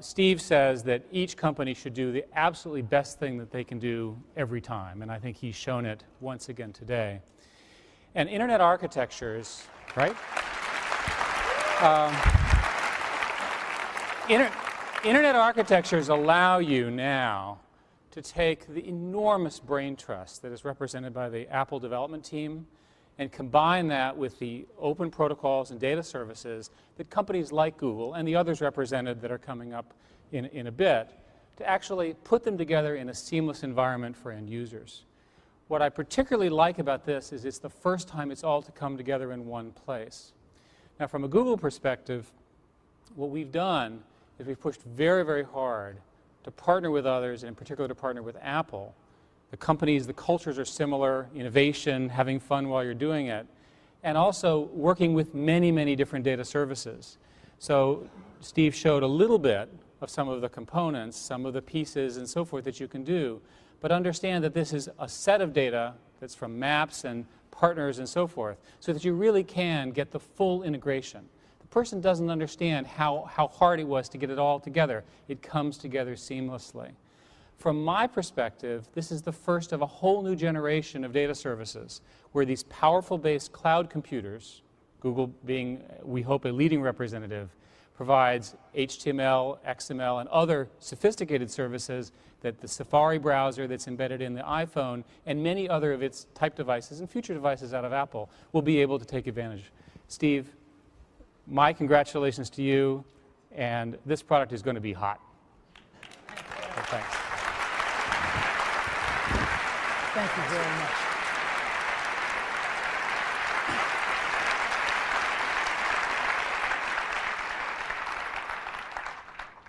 Speaker 9: Steve says that each company should do the absolutely best thing that they can do every time, and I think he's shown it once again today. And internet architectures, right? Internet architectures allow you now to take the enormous brain trust that is represented by the Apple development team and combine that with the open protocols and data services that companies like Google and the others represented that are coming up in a bit to actually put them together in a seamless environment for end users. What I particularly like about this is it's the first time it's all to come together in one place. Now, from a Google perspective, what we've done is we've pushed very, very hard to partner with others, and in particular to partner with Apple. The companies, the cultures are similar, innovation, having fun while you're doing it, and also working with many, many different data services. So Steve showed a little bit of some of the components, some of the pieces and so forth that you can do, but understand that this is a set of data that's from maps and partners and so forth, so that you really can get the full integration. The person doesn't understand how hard it was to get it all together. It comes together seamlessly. From my perspective, this is the first of a whole new generation of data services where these powerful-based cloud computers, Google being, we hope, a leading representative, provides HTML, XML, and other sophisticated services that the Safari browser that's embedded in the iPhone and many other of its type devices and future devices out of Apple will be able to take advantage. Steve, my congratulations to you, and this product is going to be hot. So thanks.
Speaker 1: Thank you very much.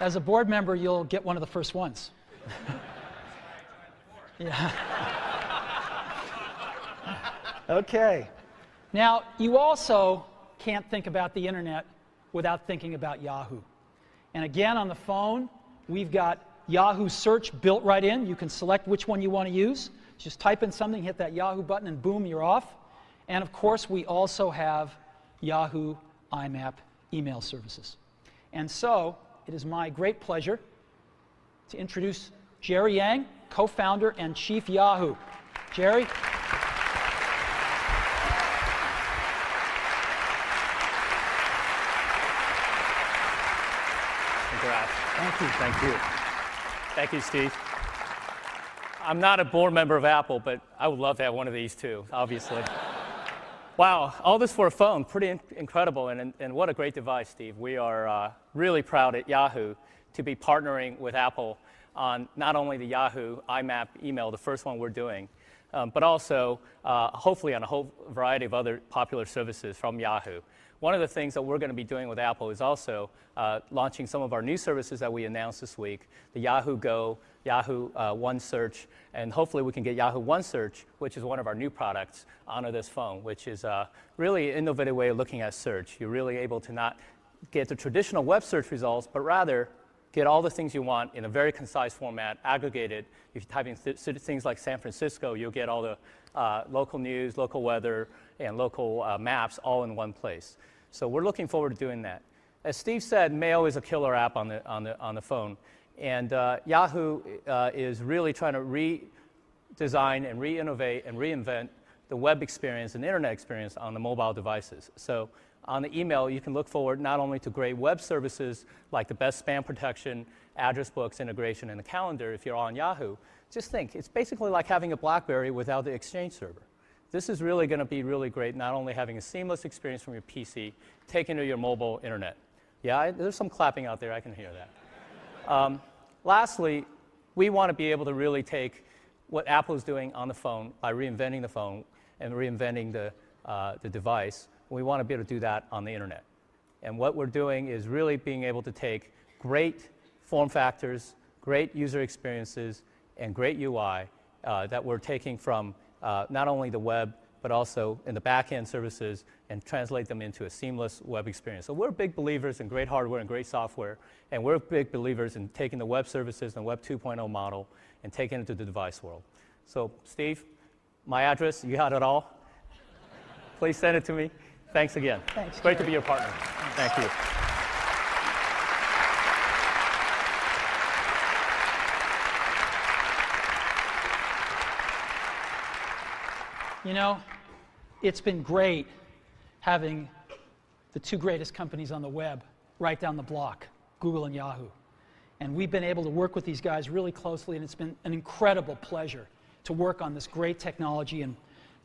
Speaker 1: As a board member, you'll get one of the first ones. Yeah. Okay. Now, you also can't think about the internet without thinking about Yahoo. And again, on the phone, we've got Yahoo Search built right in. You can select which one you want to use. Just type in something, hit that Yahoo button, and boom, you're off. And of course, we also have Yahoo IMAP email services. And so, it is my great pleasure to introduce Jerry Yang, co-founder and chief Yahoo. Jerry?
Speaker 10: Congrats.
Speaker 1: Thank you.
Speaker 10: Thank you. Thank you, Steve. I'm not a board member of Apple, but I would love to have one of these too, obviously. Wow, all this for a phone, pretty incredible, and what a great device, Steve. We are really proud at Yahoo to be partnering with Apple on not only the Yahoo IMAP email, the first one we're doing, but also hopefully on a whole variety of other popular services from Yahoo. One of the things that we're going to be doing with Apple is also launching some of our new services that we announced this week, the Yahoo Go, Yahoo One Search, and hopefully we can get Yahoo One Search, which is one of our new products, onto this phone, which is really an innovative way of looking at search. You're really able to not get the traditional web search results, but rather get all the things you want in a very concise format, aggregated. If you type in things like San Francisco, you'll get all the local news, local weather, and local maps all in one place. So we're looking forward to doing that. As Steve said, Mail is a killer app on the phone, and Yahoo is really trying to redesign and re-innovate and reinvent the web experience and internet experience on the mobile devices. So on the email, you can look forward not only to great web services like the best spam protection, address books integration, and the calendar if you're on Yahoo. Just think, it's basically like having a BlackBerry without the Exchange server. This is really going to be really great, not only having a seamless experience from your PC, taken to your mobile internet. Yeah, there's some clapping out there, I can hear that. Lastly, we want to be able to really take what Apple is doing on the phone by reinventing the phone and reinventing the device. We want to be able to do that on the internet. And what we're doing is really being able to take great form factors, great user experiences, and great UI that we're taking from not only the web, but also in the back-end services and translate them into a seamless web experience. So we're big believers in great hardware and great software, and we're big believers in taking the web services and Web 2.0 model and taking it to the device world. So Steve, my address, you had it all. Please send it to me. Thanks again.
Speaker 1: Thanks,
Speaker 10: Great
Speaker 1: Jerry.
Speaker 10: to be your partner. Thank you.
Speaker 1: You know, it's been great having the two greatest companies on the web right down the block, Google and Yahoo. And we've been able to work with these guys really closely, and it's been an incredible pleasure to work on this great technology and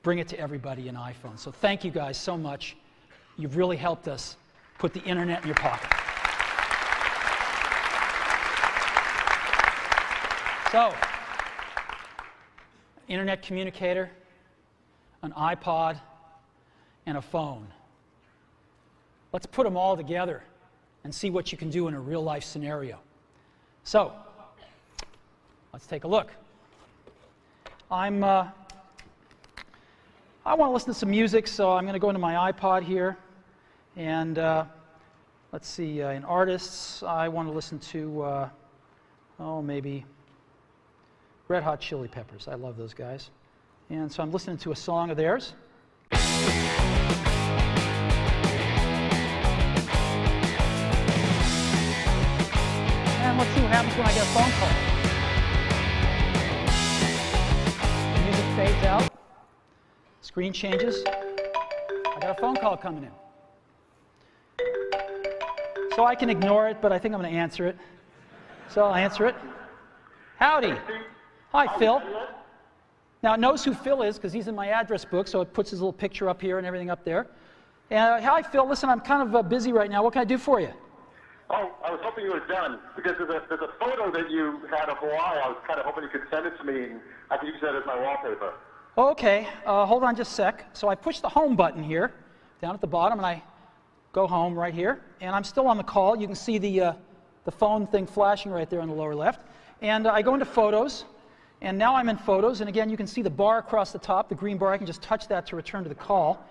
Speaker 1: bring it to everybody in iPhone. So thank you guys so much. You've really helped us put the internet in your pocket. So, internet communicator, an iPod, and a phone. Let's put them all together and see what you can do in a real-life scenario. So, let's take a look. I want to listen to some music, so I'm going to go into my iPod here. And let's see, in artists, I want to listen to, maybe Red Hot Chili Peppers. I love those guys. And so I'm listening to a song of theirs. And let's see what happens when I get a phone call. The music fades out. Screen changes. I got a phone call coming in. So I can ignore it, but I think I'm going to answer it. So I'll answer it. Howdy. Hi, Phil. Now it knows who Phil is because he's in my address book, so it puts his little picture up here and everything up there. And hi, Phil. Listen, I'm kind of busy right now. What can I do for you?
Speaker 11: Oh, I was hoping you were done because there's a photo that you had of Hawaii. I was kind of hoping you could send it to me, and I could use that as my wallpaper.
Speaker 1: Okay, hold on just a sec. So I push the home button here, down at the bottom, and I go home right here. And I'm still on the call. You can see the phone thing flashing right there on the lower left. And I go into Photos, and now I'm in Photos. And again, you can see the bar across the top, the green bar. I can just touch that to return to the call.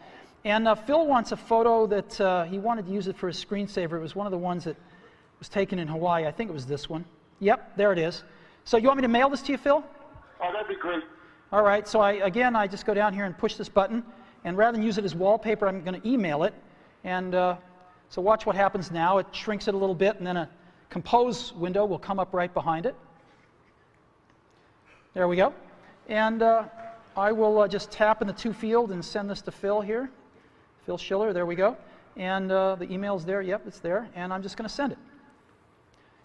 Speaker 1: And Phil wants a photo that he wanted to use it for his screensaver. It was one of the ones that was taken in Hawaii. I think it was this one. Yep, there it is. So you want me to mail this to you, Phil?
Speaker 11: Oh, that'd be great.
Speaker 1: All right, so I just go down here and push this button, and rather than use it as wallpaper, I'm going to email it. And so watch what happens now. It shrinks it a little bit, and then a compose window will come up right behind it. There we go. And I will just tap in the to field and send this to Phil here. Phil Schiller, there we go. And the email's there. Yep, it's there. And I'm just going to send it.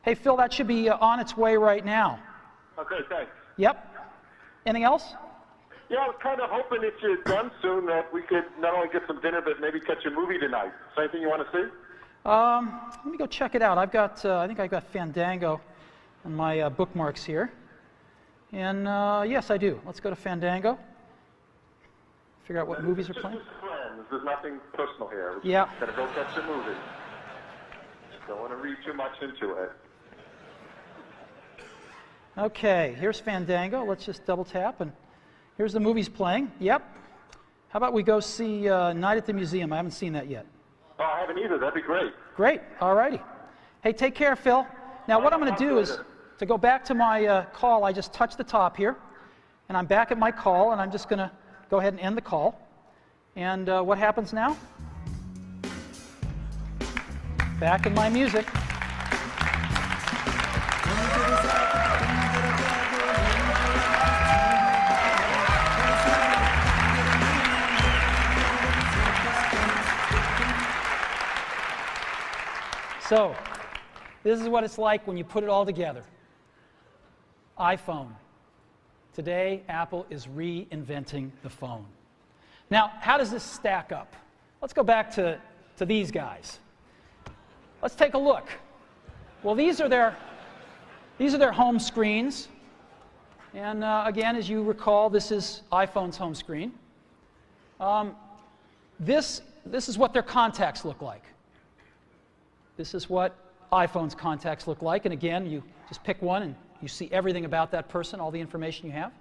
Speaker 1: Hey, Phil, that should be on its way right now.
Speaker 11: Okay, thanks.
Speaker 1: Yep. Anything else?
Speaker 11: Yeah, I was kind of hoping if you're done soon that we could not only get some dinner, but maybe catch a movie tonight. Is there anything you want to see?
Speaker 1: Let me go check it out. I've got, I think I've got Fandango on my bookmarks here. And yes, I do. Let's go to Fandango. Figure out what movies are playing.
Speaker 11: Just friends. There's nothing personal here.
Speaker 1: Yeah.
Speaker 11: Gotta go catch a movie. Don't want to read too much into it.
Speaker 1: Okay, here's Fandango. Let's just double tap, and here's the movies playing. Yep. How about we go see Night at the Museum? I haven't seen that yet.
Speaker 11: Oh, I haven't either. That'd be great.
Speaker 1: Great. All righty. Hey, take care, Phil. Now what I'm going to do is, to go back to my call, I just touch the top here, and I'm back at my call, and I'm just going to go ahead and end the call. And what happens now? Back in my music. So, this is what it's like when you put it all together. iPhone. Today, Apple is reinventing the phone. Now, how does this stack up? Let's go back to these guys. Let's take a look. Well, these are their home screens. And again, as you recall, this is iPhone's home screen. This is what their contacts look like. This is what iPhone's contacts look like. And again, you just pick one and you see everything about that person, all the information you have.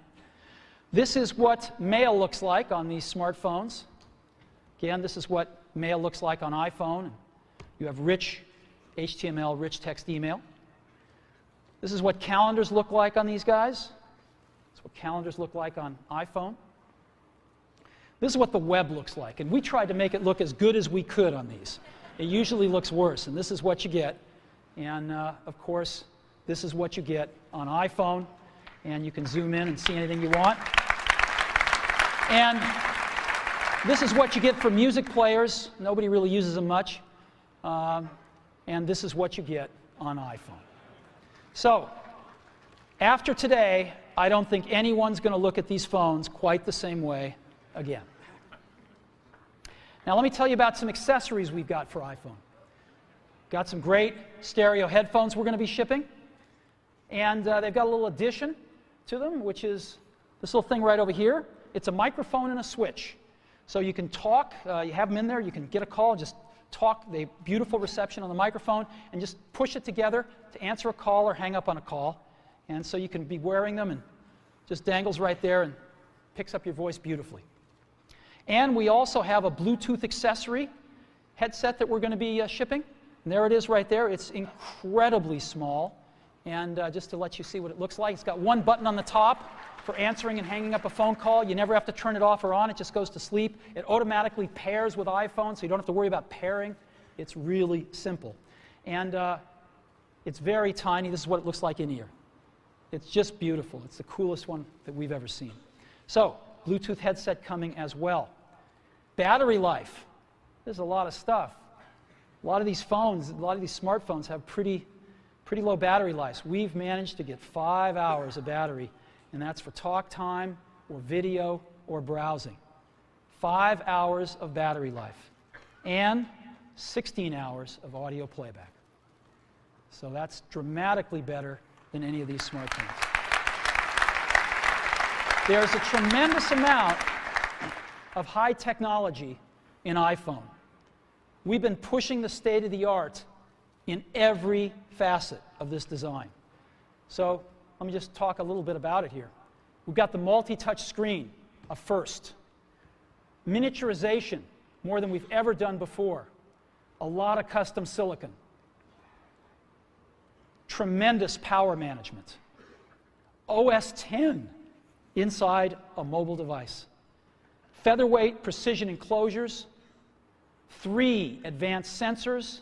Speaker 1: This is what mail looks like on these smartphones. Again, this is what mail looks like on iPhone. You have rich HTML, rich text email. This is what calendars look like on these guys. This is what calendars look like on iPhone. This is what the web looks like. And we tried to make it look as good as we could on these. It usually looks worse, and this is what you get. And of course, this is what you get on iPhone. And you can zoom in and see anything you want. And this is what you get for music players. Nobody really uses them much. And this is what you get on iPhone. So, after today, I don't think anyone's going to look at these phones quite the same way again. Now let me tell you about some accessories we've got for iPhone. Got some great stereo headphones we're going to be shipping. And they've got a little addition to them, which is this little thing right over here. It's a microphone and a switch. So you can talk, you have them in there, you can get a call, just talk, they beautiful reception on the microphone, and just push it together to answer a call or hang up on a call. And so you can be wearing them and just dangles right there and picks up your voice beautifully. And we also have a Bluetooth accessory headset that we're going to be shipping. And there it is right there. It's incredibly small. And just to let you see what it looks like, it's got one button on the top for answering and hanging up a phone call. You never have to turn it off or on. It just goes to sleep. It automatically pairs with iPhone, so you don't have to worry about pairing. It's really simple. And it's very tiny. This is what it looks like in ear. It's just beautiful. It's the coolest one that we've ever seen. So, Bluetooth headset coming as well. Battery life. There's a lot of stuff. A lot of these phones, a lot of these smartphones have pretty low battery lives. We've managed to get 5 hours of battery, and that's for talk time or video or browsing. 5 hours of battery life and 16 hours of audio playback. So that's dramatically better than any of these smartphones. There's a tremendous amount of high technology in iPhone. We've been pushing the state of the art in every facet of this design. So let me just talk a little bit about it here. We've got the multi-touch screen, a first. Miniaturization, more than we've ever done before. A lot of custom silicon. Tremendous power management. OS X inside a mobile device. Featherweight precision enclosures. 3 advanced sensors.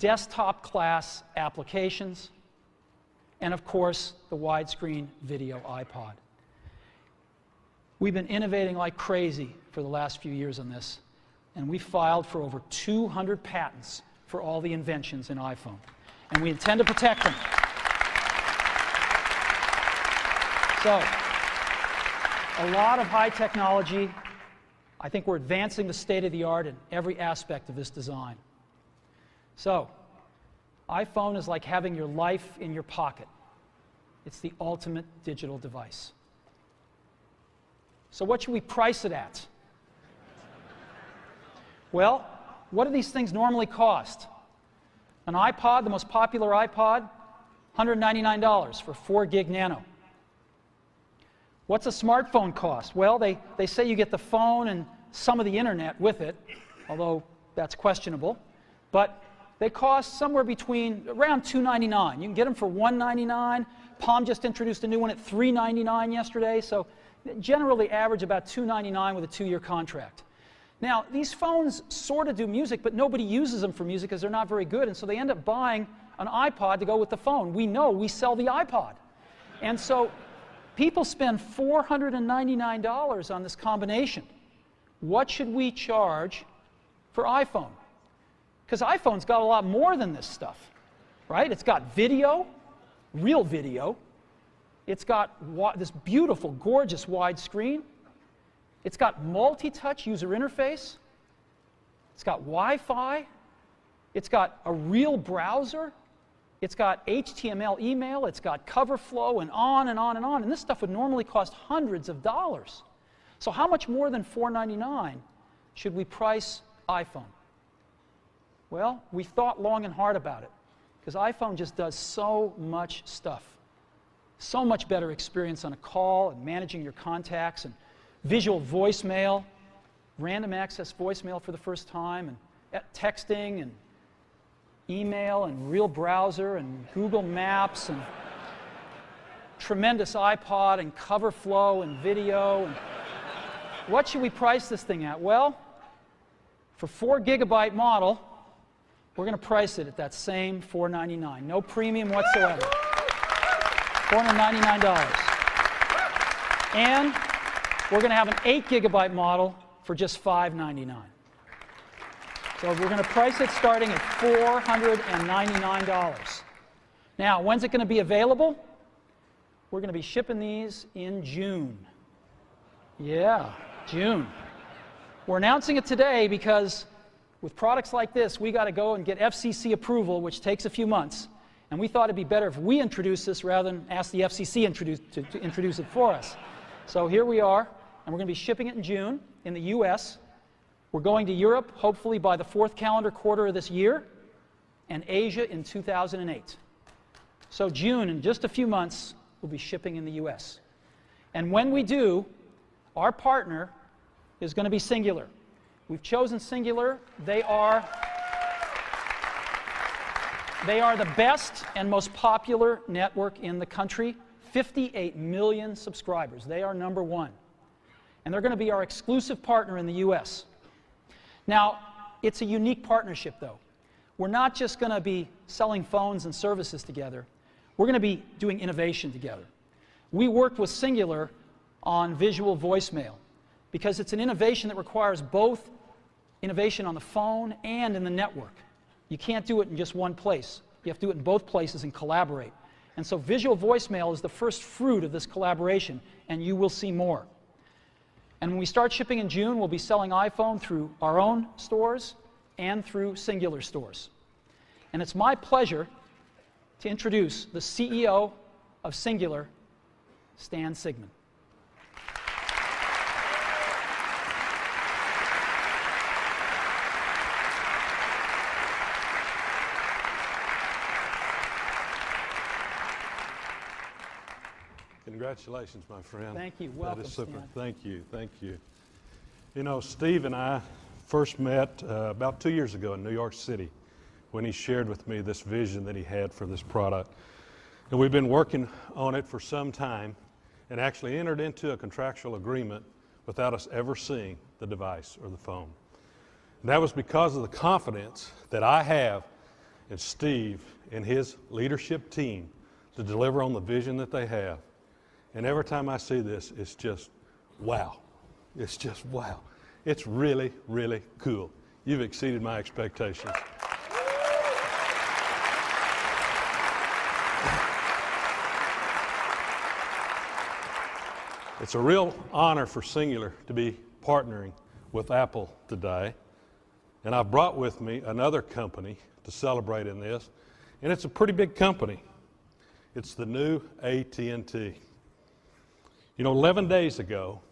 Speaker 1: Desktop class applications. And of course, the widescreen video iPod. We've been innovating like crazy for the last few years on this, and we filed for over 200 patents for all the inventions in iPhone. And we intend to protect them. So, a lot of high technology. I think we're advancing the state of the art in every aspect of this design. So, iPhone is like having your life in your pocket. It's the ultimate digital device. So what should we price it at? Well, what do these things normally cost? An iPod, the most popular iPod, $199 for 4 gig nano. What's a smartphone cost? Well, they say you get the phone and some of the internet with it, although that's questionable. But They cost somewhere between around $299. You can get them for $199. Palm just introduced a new one at $399 yesterday, so generally average about $299 with a 2-year contract. Now, these phones sort of do music, but nobody uses them for music because they're not very good, and so they end up buying an iPod to go with the phone. We know we sell the iPod. And so people spend $499 on this combination. What should we charge for iPhone? Because iPhone's got a lot more than this stuff, right? It's got video, real video. It's got this beautiful, gorgeous wide screen. It's got multi-touch user interface. It's got Wi-Fi. It's got a real browser. It's got HTML email. It's got cover flow and on and on and on. And this stuff would normally cost hundreds of dollars. So how much more than $499 should we price iPhone? Well, we thought long and hard about it because iPhone just does so much stuff. So much better experience on a call and managing your contacts and visual voicemail, random access voicemail for the first time, and texting and email and real browser and Google Maps and tremendous iPod and cover flow and video. And what should we price this thing at? Well, for 4-gigabyte model, we're going to price it at that same $499. No premium whatsoever. $499. And we're going to have an 8-gigabyte model for just $599. So we're going to price it starting at $499. Now, when's it going to be available? We're going to be shipping these in June. Yeah, June. We're announcing it today because with products like this, we got to go and get FCC approval, which takes a few months. And we thought it'd be better if we introduce this rather than ask the FCC to introduce it for us. So here we are, and we're going to be shipping it in June in the US. We're going to Europe, hopefully by the 4th calendar quarter of this year, and Asia in 2008. So June, in just a few months, we'll be shipping in the US. And when we do, our partner is going to be Singular. We've chosen Singular. They are the best and most popular network in the country. 58 million subscribers. They are number one. And they're going to be our exclusive partner in the US. Now, it's a unique partnership, though. We're not just going to be selling phones and services together. We're going to be doing innovation together. We worked with Singular on visual voicemail because it's an innovation that requires both innovation on the phone and in the network. You can't do it in just one place. You have to do it in both places and collaborate. And so visual voicemail is the first fruit of this collaboration, and you will see more. And when we start shipping in June, we'll be selling iPhone through our own stores and through Singular stores. And it's my pleasure to introduce the CEO of Singular, Stan Sigman.
Speaker 12: Congratulations, my friend.
Speaker 1: Thank you. Welcome,
Speaker 12: that is super.
Speaker 1: Stan.
Speaker 12: Thank you. Thank you. You know, Steve and I first met about 2 years ago in New York City when he shared with me this vision that he had for this product. And we've been working on it for some time and actually entered into a contractual agreement without us ever seeing the device or the phone. And that was because of the confidence that I have in Steve and his leadership team to deliver on the vision that they have. And every time I see this, it's just wow. It's just wow. It's really, really cool. You've exceeded my expectations. It's a real honor for Singular to be partnering with Apple today. And I've brought with me another company to celebrate in this. And it's a pretty big company. It's the new AT&T. You know, 11 days ago,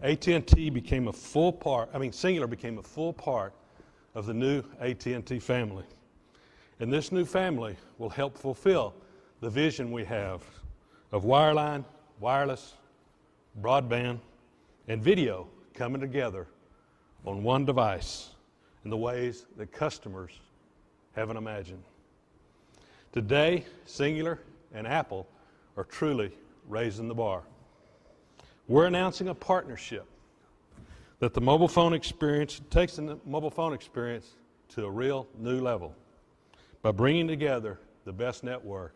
Speaker 12: AT&T became a full part, Singular became a full part of the new AT&T family. And this new family will help fulfill the vision we have of wireline, wireless, broadband, and video coming together on one device in the ways that customers haven't imagined. Today, Cingular and Apple are truly raising the bar. We're announcing a partnership that the mobile phone experience takes the mobile phone experience to a real new level by bringing together the best network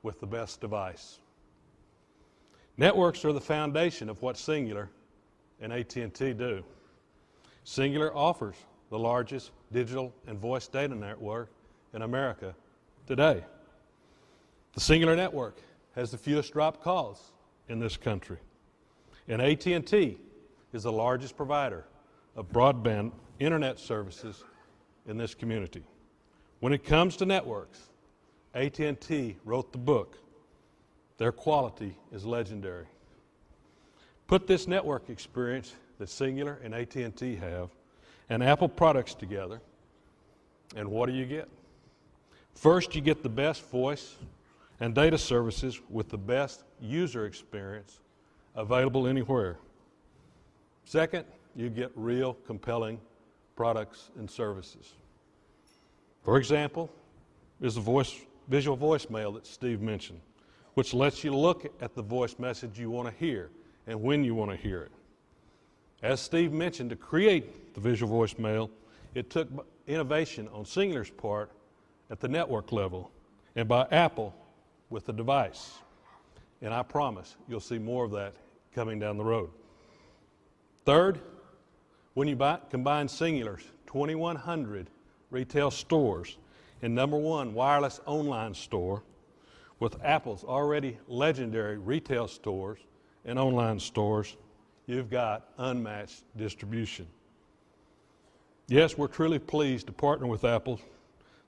Speaker 12: with the best device. Networks are the foundation of what Cingular and AT&T do. Cingular offers the largest digital and voice data network in America today. The Cingular network has the fewest dropped calls in this country. And AT&T is the largest provider of broadband internet services in this community. When it comes to networks, AT&T wrote the book. Their quality is legendary. Put this network experience that Cingular and AT&T have and Apple products together, and what do you get? First, you get the best voice and data services with the best user experience available anywhere. Second, you get real compelling products and services. For example, is the visual voicemail that Steve mentioned, which lets you look at the voice message you want to hear and when you want to hear it. As Steve mentioned, to create the visual voicemail, it took innovation on Cingular's part at the network level and by Apple with the device. And I promise you'll see more of that coming down the road. Third, when you combine Cingular's 2,100 retail stores and #1 wireless online store with Apple's already legendary retail stores and online stores, you've got unmatched distribution. Yes, we're truly pleased to partner with Apple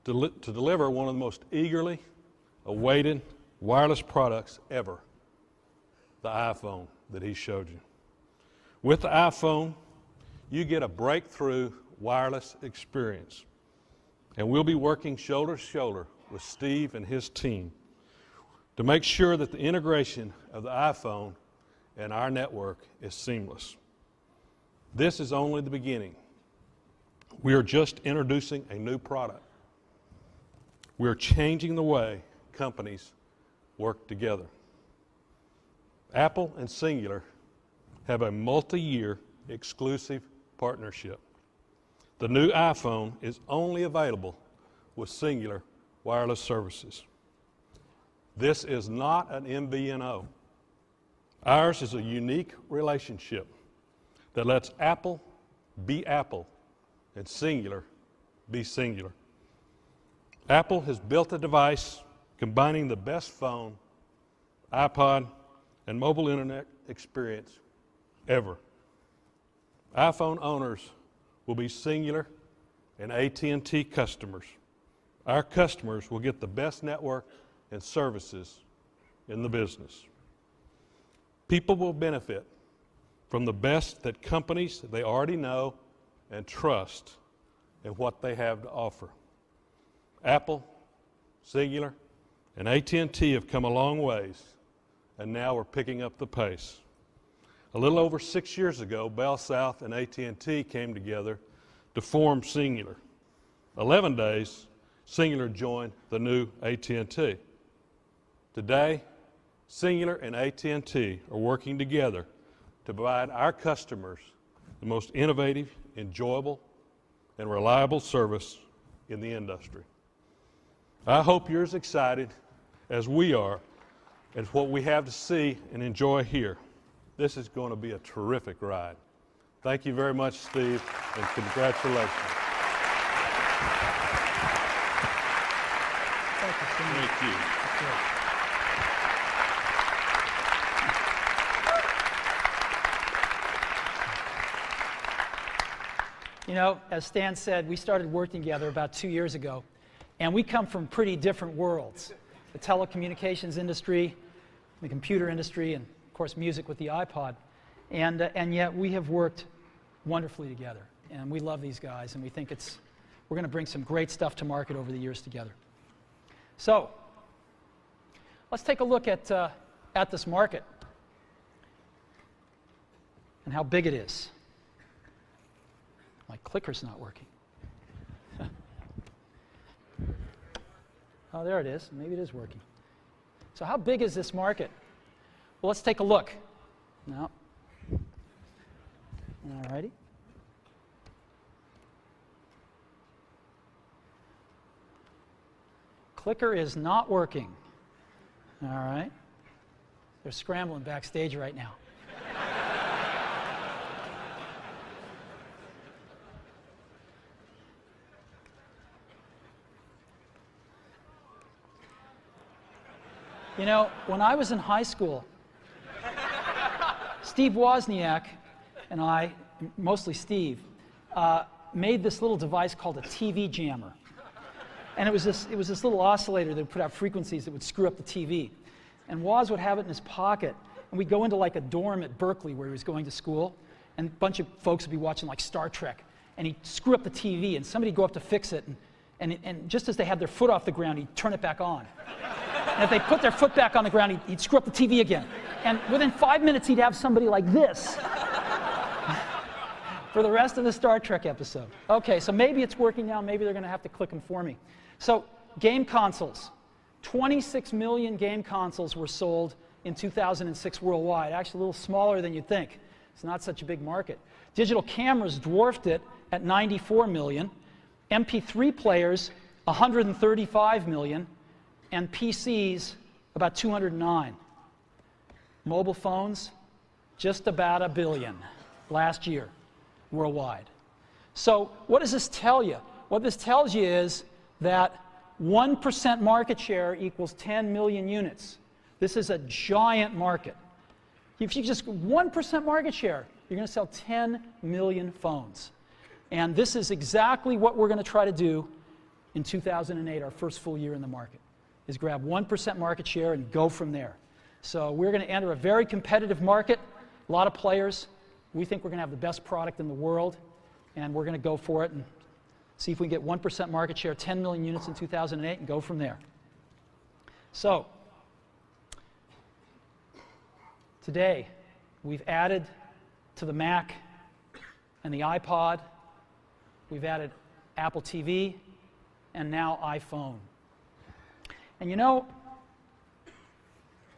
Speaker 12: to deliver one of the most eagerly awaited wireless products ever, the iPhone that he showed you. With the iPhone, you get a breakthrough wireless experience. And we'll be working shoulder to shoulder with Steve and his team to make sure that the integration of the iPhone and our network is seamless. This is only the beginning. We are just introducing a new product. We are changing the way companies work together. Apple and Cingular have a multi-year exclusive partnership. The new iPhone is only available with Cingular wireless services. This is not an MVNO. Ours is a unique relationship that lets Apple be Apple and Cingular be Cingular. Apple has built a device combining the best phone, iPod, and mobile internet experience ever. iPhone owners will be Cingular and AT&T customers. Our customers will get the best network and services in the business. People will benefit from the best that companies they already know and trust in what they have to offer. Apple, Cingular, and AT&T have come a long ways, and now we're picking up the pace. A little over 6 years ago, Bell South and AT&T came together to form Cingular. 11 days, Cingular joined the new AT&T. Today, Cingular and AT&T are working together to provide our customers the most innovative, enjoyable, and reliable service in the industry. I hope you're as excited as we are at what we have to see and enjoy here. This is going to be a terrific ride. Thank you very much, Steve, and congratulations.
Speaker 1: Thank you, Steve.
Speaker 12: Thank you.
Speaker 1: You know, as Stan said, we started working together about 2 years ago, and we come from pretty different worlds. The telecommunications industry, the computer industry, and of course music with the iPod. And yet we have worked wonderfully together, and we love these guys, and we think we're going to bring some great stuff to market over the years together. So, let's take a look at this market and how big it is. My clicker's not working. Oh, there it is. Maybe it is working. So how big is this market? Well, let's take a look. No. All righty. Clicker is not working. All right. They're scrambling backstage right now. You know, when I was in high school, Steve Wozniak and I, mostly Steve, made this little device called a TV jammer. And it was this little oscillator that would put out frequencies that would screw up the TV. And Woz would have it in his pocket, and we'd go into like a dorm at Berkeley where he was going to school, and a bunch of folks would be watching like Star Trek, and he'd screw up the TV, and somebody'd go up to fix it, and just as they had their foot off the ground, he'd turn it back on. And if they put their foot back on the ground, he'd screw up the TV again. And within 5 minutes, he'd have somebody like this for the rest of the Star Trek episode. Okay, so maybe it's working now. Maybe they're going to have to click them for me. So game consoles. 26 million game consoles were sold in 2006 worldwide. Actually, a little smaller than you'd think. It's not such a big market. Digital cameras dwarfed it at 94 million. MP3 players, 135 million. And PCs, about 209. Mobile phones, just about 1 billion last year worldwide. So what does this tell you? What this tells you is that 1% market share equals 10 million units. This is a giant market. If you just 1% market share, you're going to sell 10 million phones. And this is exactly what we're going to try to do in 2008, our first full year in the market, is grab 1% market share and go from there. So we're going to enter a very competitive market, a lot of players. We think we're going to have the best product in the world, and we're going to go for it and see if we can get 1% market share, 10 million units in 2008, and go from there. So today, we've added to the Mac and the iPod, we've added Apple TV, and now iPhone. And you know,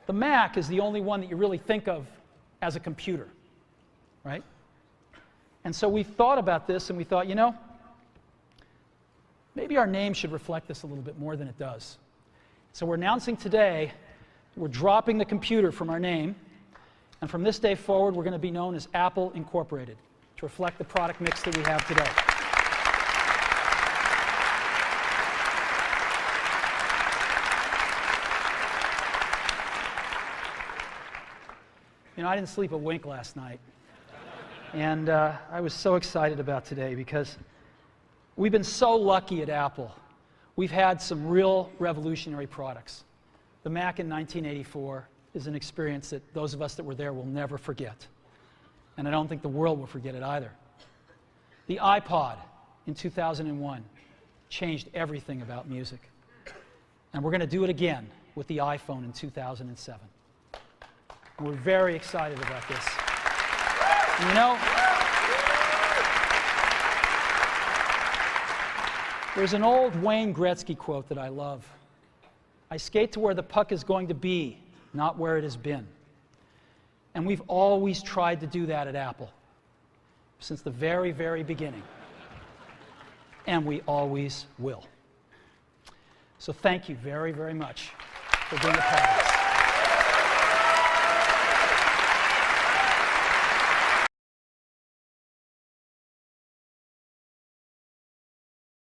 Speaker 1: the Mac is the only one that you really think of as a computer, right? And so we thought about this and we thought, you know, maybe our name should reflect this a little bit more than it does. So we're announcing today we're dropping the computer from our name, and from this day forward we're going to be known as Apple Incorporated to reflect the product mix that we have today. You know, I didn't sleep a wink last night, and I was so excited about today because we've been so lucky at Apple. We've had some real revolutionary products. The Mac in 1984 is an experience that those of us that were there will never forget, and I don't think the world will forget it either. The iPod in 2001 changed everything about music, and we're going to do it again with the iPhone in 2007. We're very excited about this. And you know, there's an old Wayne Gretzky quote that I love. I skate to where the puck is going to be, not where it has been. And we've always tried to do that at Apple, since the very, very beginning. And we always will. So thank you very, very much for being a part of this.